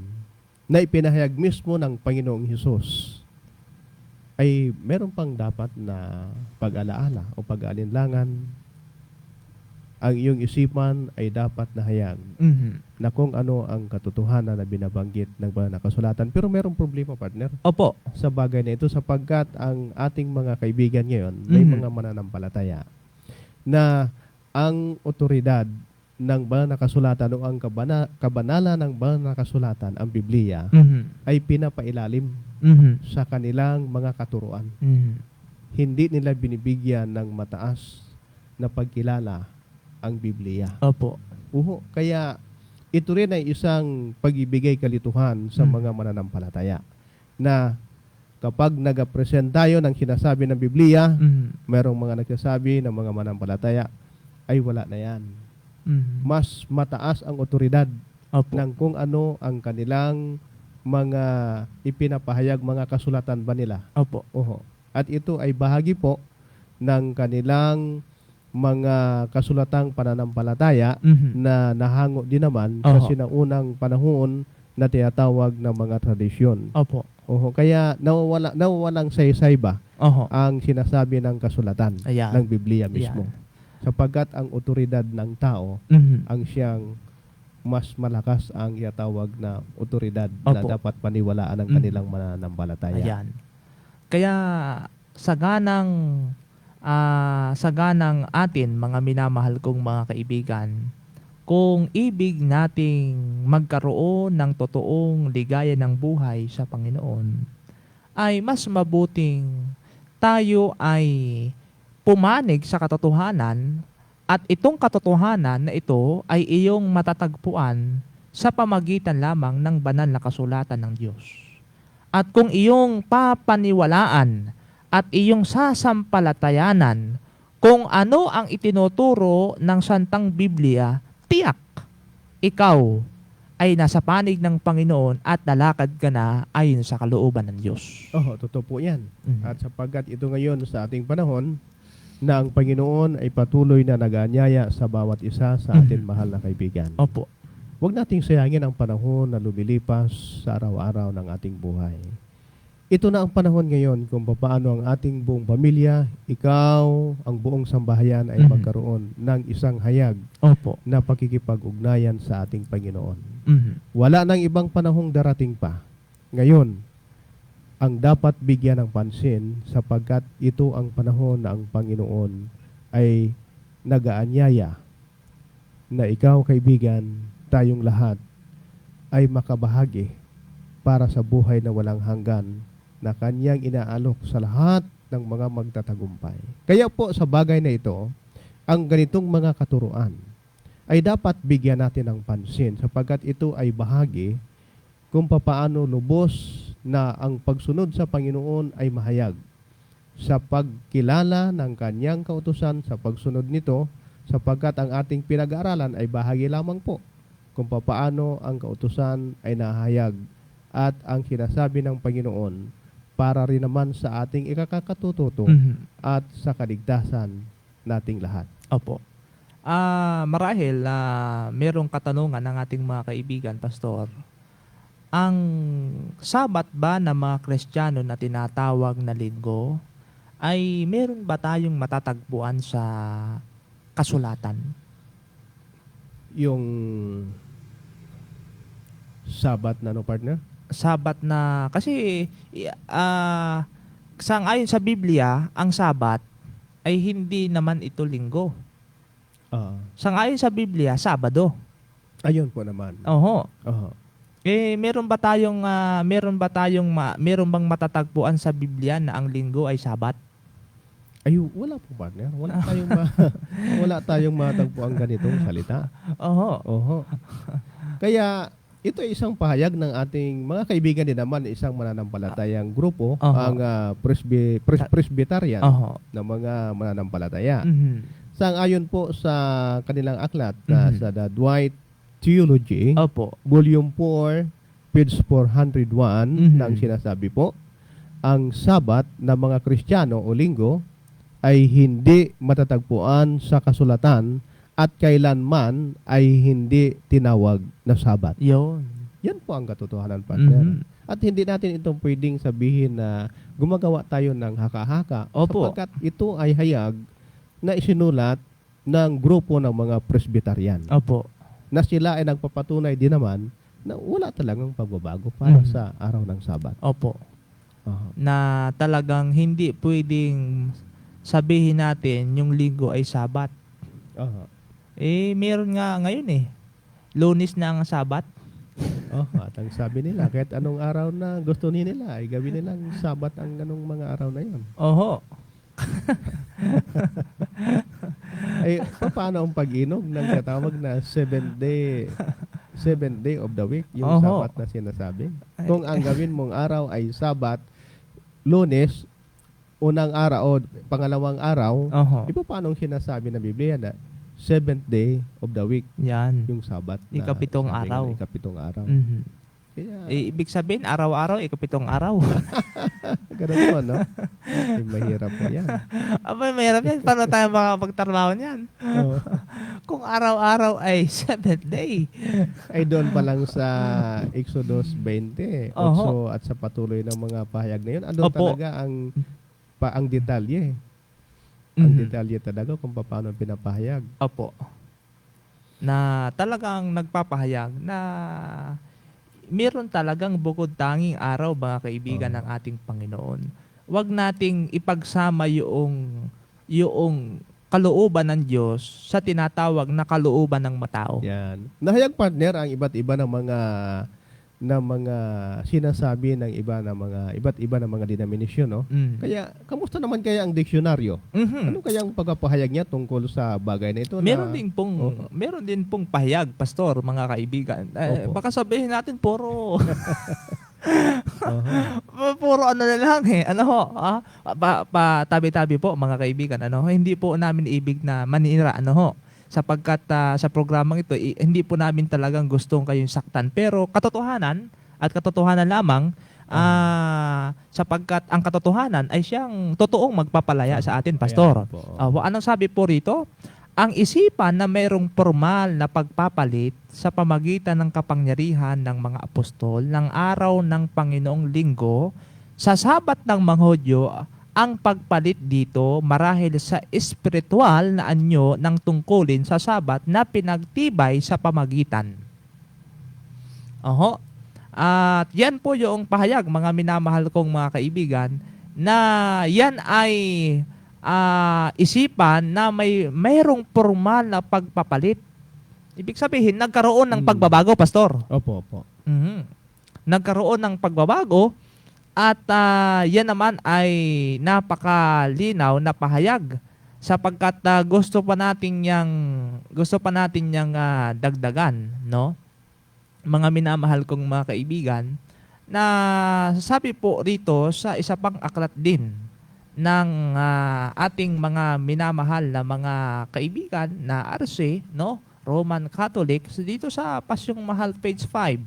na ipinahayag mismo ng Panginoong Hesus, ay meron pang dapat na pag-alaala o pag-alinlangan. Ang iyong isipan ay dapat nahayag na kung ano ang katotohanan na binabanggit ng banal na kasulatan. Pero merong problema, partner, Opo. sa bagay na ito sapagkat ang ating mga kaibigan ngayon may mga mananampalataya na ang otoridad ng banal na kasulatan o ang kabanalan ng banal na kasulatan, ang Biblia, ay pinapailalim sa kanilang mga katuruan. Hindi nila binibigyan ng mataas na pagkilala ang Biblia. Opo. Kaya ito rin ay isang pag-ibigay kalituhan sa mga mananampalataya na kapag nag-present tayo ng sinasabi ng Biblia, merong mga nagsasabi ng mga mananampalataya, ay wala na yan. Mas mataas ang otoridad ng kung ano ang kanilang mga ipinapahayag, mga kasulatan ba nila. At ito ay bahagi po ng kanilang mga kasulatang pananampalataya na nahango din naman sa sinaunang panahon na tinatawag na mga tradisyon. Kaya nawawalang saysay ba ang sinasabi ng kasulatan ng Biblia mismo. Sapagkat ang otoridad ng tao ang siyang mas malakas ang iatawag na otoridad na dapat paniwalaan ng kanilang mananampalataya. Kaya saganang atin, mga minamahal kong mga kaibigan, kung ibig nating magkaroon ng totoong ligaya ng buhay sa Panginoon, ay mas mabuting tayo ay pumanig sa katotohanan, at itong katotohanan na ito ay iyong matatagpuan sa pamagitan lamang ng banal na kasulatan ng Diyos. At kung iyong papaniwalaan at iyong sasampalatayanan kung ano ang itinuturo ng Santang Biblia, tiyak, ikaw ay nasa panig ng Panginoon at lalakad ka na ayon sa kalooban ng Diyos. Totoo po yan. At sapagkat ito ngayon sa ating panahon, na ang Panginoon ay patuloy na nag-aanyaya sa bawat isa sa ating mahal na kaibigan. Huwag nating sayangin ang panahon na lumilipas sa araw-araw ng ating buhay. Ito na ang panahon ngayon kung paano ang ating buong pamilya, ikaw, ang buong sambahayan ay magkaroon ng isang hayag na pakikipag-ugnayan sa ating Panginoon. Wala nang ibang panahong darating pa. Ngayon, ang dapat bigyan ng pansin sapagkat ito ang panahon na ang Panginoon ay nagaanyaya na ikaw, kaibigan, tayong lahat ay makabahagi para sa buhay na walang hanggan na kanyang inaalok sa lahat ng mga magtatagumpay. Kaya po sa bagay na ito, ang ganitong mga katuruan ay dapat bigyan natin ng pansin sapagkat ito ay bahagi kung papaano lubos na ang pagsunod sa Panginoon ay mahayag sa pagkilala ng kanyang kautusan sa pagsunod nito sapagkat ang ating pinag-aaralan ay bahagi lamang po kung papaano ang kautusan ay nahayag at ang sinasabi ng Panginoon para rin naman sa ating ikakatututo at sa kaligtasan nating lahat. Opo. Marahil merong katanungan ng ating mga kaibigan, Pastor. Ang Sabat ba ng mga Kristiyano na tinatawag na linggo ay meron ba tayong matatagpuan sa kasulatan? Yung Sabat na partner? Sabat na, kasi sang-ayon sa Biblia, ang Sabat ay hindi naman ito linggo. Sang-ayon sa Biblia, Sabado. Ayun po naman. Oho. Oho. Meron bang matatagpuan sa Biblia na ang linggo ay Sabat? Ay, wala po partner. Wala tayong matagpuan ganitong salita. Oho. Oho. Kaya ito ay isang pahayag ng ating mga kaibigan din naman, isang mananampalatayang grupo, ang Presbyterian na mga mananampalataya. Sang-ayon po sa kanilang aklat na sa The Dwight Theology, Opo. Volume 4, page 401, nang sinasabi po, ang Sabat ng mga Kristiyano o linggo ay hindi matatagpuan sa kasulatan at kailanman ay hindi tinawag na Sabat. Yun. Yan po ang katotohanan, partner. At hindi natin itong pwedeng sabihin na gumagawa tayo ng haka-haka. Opo. Sapagkat ito ay hayag na isinulat ng grupo ng mga Presbyterian. Opo. Na sila ay nagpapatunay din naman na wala talagang pagbabago para sa araw ng Sabat. Opo. Na talagang hindi pwedeng sabihin natin yung linggo ay Sabat. Meron nga ngayon Lunes na ang Sabat. At ang sabi nila, kahit anong araw na gusto nila, ay gawin nilang Sabat ang anong mga araw na yon. Oho. Ay, paano ang pag-inog ng katawag na 7th day of the week, yung Sabat na sinasabi? Kung ang gawin mong araw ay Sabat, Lunes, unang araw o pangalawang araw, paano ang sinasabi ng Biblia na 7th day of the week, yan, yung Sabat na ikapitong araw. Ikapitong araw. Kaya, ibig sabihin, araw-araw, ikapitong araw. ganun po, no? Mahirap po yan. Mahirap yan. Paano tayo makapagtrabaho niyan? Kung araw-araw ay 7th day. Ay doon pa lang sa Exodus 20, also, at sa patuloy ng mga pahayag na yun, andun talaga ang detalye. Ang detalye talaga kung paano pinapahayag. Opo. Na talagang nagpapahayag na meron talagang bukod tanging araw, mga kaibigan ng ating Panginoon. Huwag nating ipagsama yung kalooban ng Diyos sa tinatawag na kalooban ng matao. Yan. Nahayag, partner, ang iba't iba ng mga sinasabi ng iba't iba ng mga denominasyon, no? Kaya kamusta naman kaya ang diksyonaryo? Ano kaya ang pagpapahayag niya tungkol sa bagay na ito? Meron din pong pahayag, pastor, mga kaibigan. Baka sabihin natin puro puro ano na lang tabi-tabi po, mga kaibigan, hindi po namin ibig na manira, sapagkat sa programang ito, hindi po namin talagang gustong kayong saktan. Pero katotohanan lamang, sapagkat ang katotohanan ay siyang totoong magpapalaya sa atin, pastor. Anong sabi po rito? Ang isipan na mayroong formal na pagpapalit sa pamagitan ng kapangyarihan ng mga apostol ng araw ng Panginoong Linggo sa Sabat ng mga Hudyo, ang pagpalit dito marahil sa espiritual na anyo ng tungkulin sa Sabat na pinagtibay sa pamagitan. At yan po yung pahayag, mga minamahal kong mga kaibigan, na yan ay isipan na mayroong formal na pagpapalit. Ibig sabihin, nagkaroon ng pagbabago, Pastor. Opo, opo. Nagkaroon ng pagbabago at yan naman ay napakalinaw na pahayag sapagkat gusto pa natin yang dagdagan, no? Mga minamahal kong mga kaibigan, na sabi po rito sa isa pang aklat din ng ating mga minamahal na mga kaibigan na RC, no? Roman Catholic, dito sa Pasyong Mahal page 5.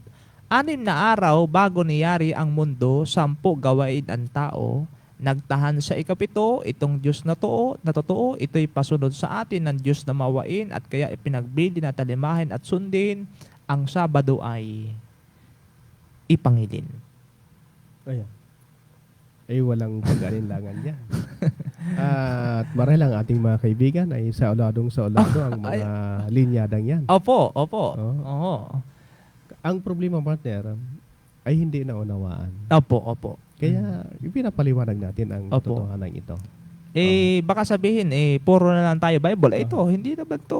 6 na araw bago niyari ang mundo, 10 gawain ang tao, nagtahan sa ikapito, itong Diyos na totoo, ito'y pasunod sa atin ng Diyos na mawain at kaya ipinagbili na talimahin at sundin, ang Sabado ay ipangilin. Ayan. Ay walang pag-alinlangan yan. At marahil ang ating mga kaibigan ay sa uladong ang mga linyadang yan. Opo. Oo. Oo. Ang problema, partner, ay hindi naunawaan. Opo. Kaya ipinapaliwanag natin ang Opo. totohanan ito. Baka sabihin, puro na lang tayo Bible. Ito, hindi naman to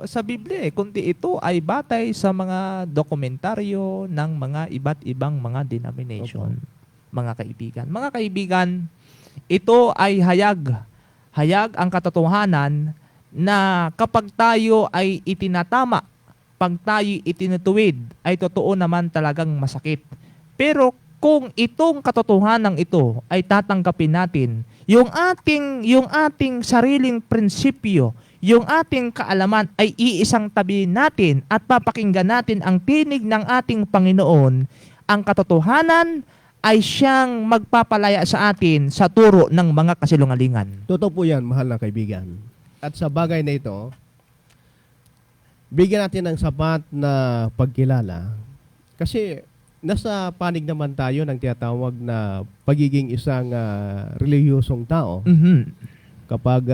sa Biblia. Kundi ito ay batay sa mga dokumentaryo ng mga iba't ibang mga denomination. Mga kaibigan. Mga kaibigan, ito ay hayag. Hayag ang katotohanan na kapag tayo ay itinatama, pag tayo itinutuwid, ay totoo naman talagang masakit. Pero kung itong katotohanan ito ay tatanggapin natin, yung ating sariling prinsipyo, yung ating kaalaman ay iisang tabi natin at papakinggan natin ang tinig ng ating Panginoon, ang katotohanan ay siyang magpapalaya sa atin sa turo ng mga kasilungalingan. Totoo po yan, mahal na kaibigan. At sa bagay na ito, bigyan natin ng sapat na pagkilala. Kasi nasa panig naman tayo ng tinatawag na pagiging isang relihiyosong tao. Kapag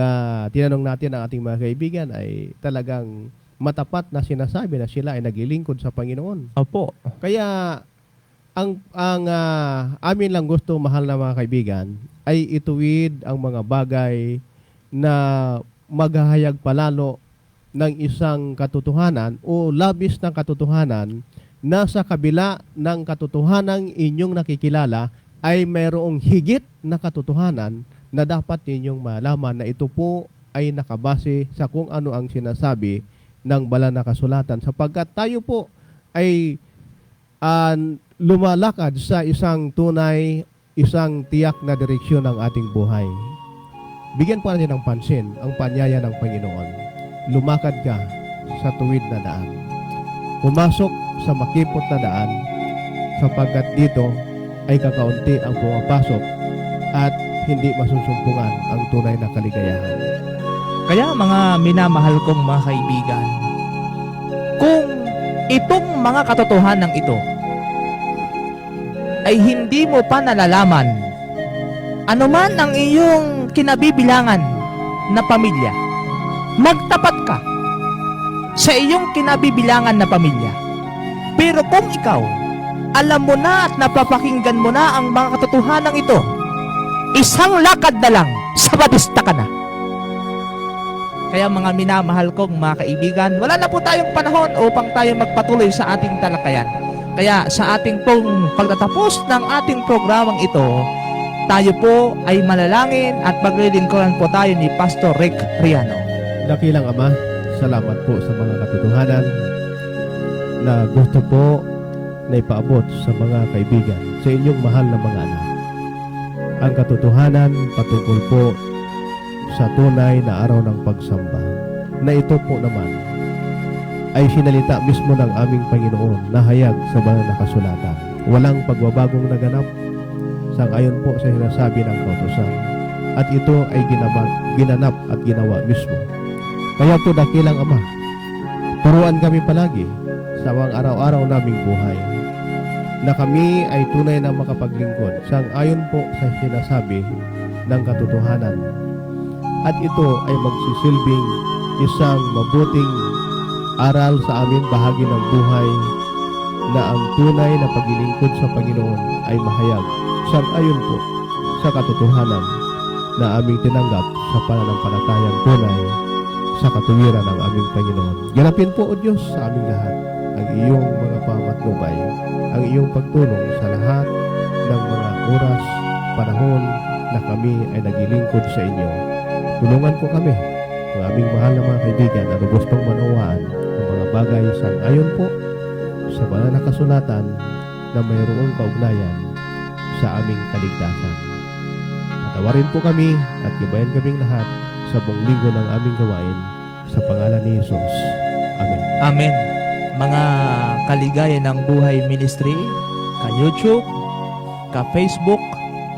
tinanong natin ang ating mga kaibigan ay talagang matapat na sinasabi na sila ay naglilingkod sa Panginoon. Opo. Kaya ang amin lang gusto, mahal na mga kaibigan, ay ituwid ang mga bagay na maghahayag palalo ng isang katotohanan o labis ng katotohanan na sa kabila ng katotohanan inyong nakikilala ay mayroong higit na katotohanan na dapat ninyong malaman na ito po ay nakabase sa kung ano ang sinasabi ng banal na kasulatan, sapagkat tayo po ay lumalakad sa isang tunay, isang tiyak na direksyon ng ating buhay. Bigyan po natin ng pansin ang panyaya ng Panginoon. Lumakad ka sa tuwid na daan. Pumasok sa makipot na daan, sapagkat dito ay kakaunti ang pumapasok at hindi masusumpungan ang tunay na kaligayahan. Kaya mga minamahal kong mga kaibigan, kung itong mga katotohanan ito ay hindi mo pa nalalaman, anuman ang iyong kinabibilangan na pamilya, magtapat ka sa iyong kinabibilangan na pamilya. Pero kung ikaw, alam mo na at napapakinggan mo na ang mga katotohanan ito, isang lakad na lang, sabadista ka na. Kaya mga minamahal kong mga kaibigan, wala na po tayong panahon upang tayo magpatuloy sa ating talakayan. Kaya sa ating pong pagtatapos ng ating programang ito, tayo po ay manalangin at maglilingkuran po tayo ni Pastor Rick Riano. Dakilang Ama, salamat po sa mga katotohanan na gusto po na ipaabot sa mga kaibigan, sa inyong mahal na mga anak. Ang katotohanan patungkol po sa tunay na araw ng pagsamba, na ito po naman ay sinalita mismo ng aming Panginoon na hayag sa banal na kasulatan. Walang pagbabagong naganap sangayon po sa sinasabi ng kautusan, at ito ay ginanap at ginawa mismo. Kaya po dakilang Ama, turuan kami palagi sa mga araw-araw naming buhay na kami ay tunay na makapaglingkod sangayon po sa sinasabi ng katotohanan, at ito ay magsisilbing isang mabuting aral sa amin bahagi ng buhay na ang tunay na paglilingkod sa Panginoon ay mahayag sang-ayon po sa katotohanan na aming tinanggap sa pananampalatayang tunay sa katuwiran ng aming Panginoon. Ganapin po, O Diyos, sa aming lahat ang iyong mga pamatnubay, ang iyong pagtulong sa lahat ng mga oras, panahon na kami ay naglilingkod sa inyo. Tulungan po kami, ang aming mahal na mga kaibigan, na gustong manawaan ang mga bagay sang-ayon po sa banal na kasulatan na mayroong kaugnayan sa aming kaligtasan. Patawarin po kami at gabayan kaming lahat sa buong linggo ng aming gawain sa pangalan ni Jesus. Amen. Amen. Mga Kaligaya ng Buhay Ministry, ka-YouTube, ka-Facebook,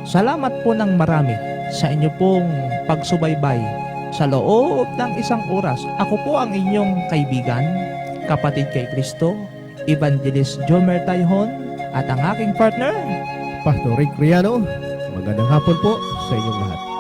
salamat po ng marami sa inyo pong pagsubaybay sa loob ng isang oras. Ako po ang inyong kaibigan, kapatid kay Kristo, Evangelist Jomer Tayhon, at ang aking partner, Pastor Rick Riano, magandang hapon po sa inyong lahat.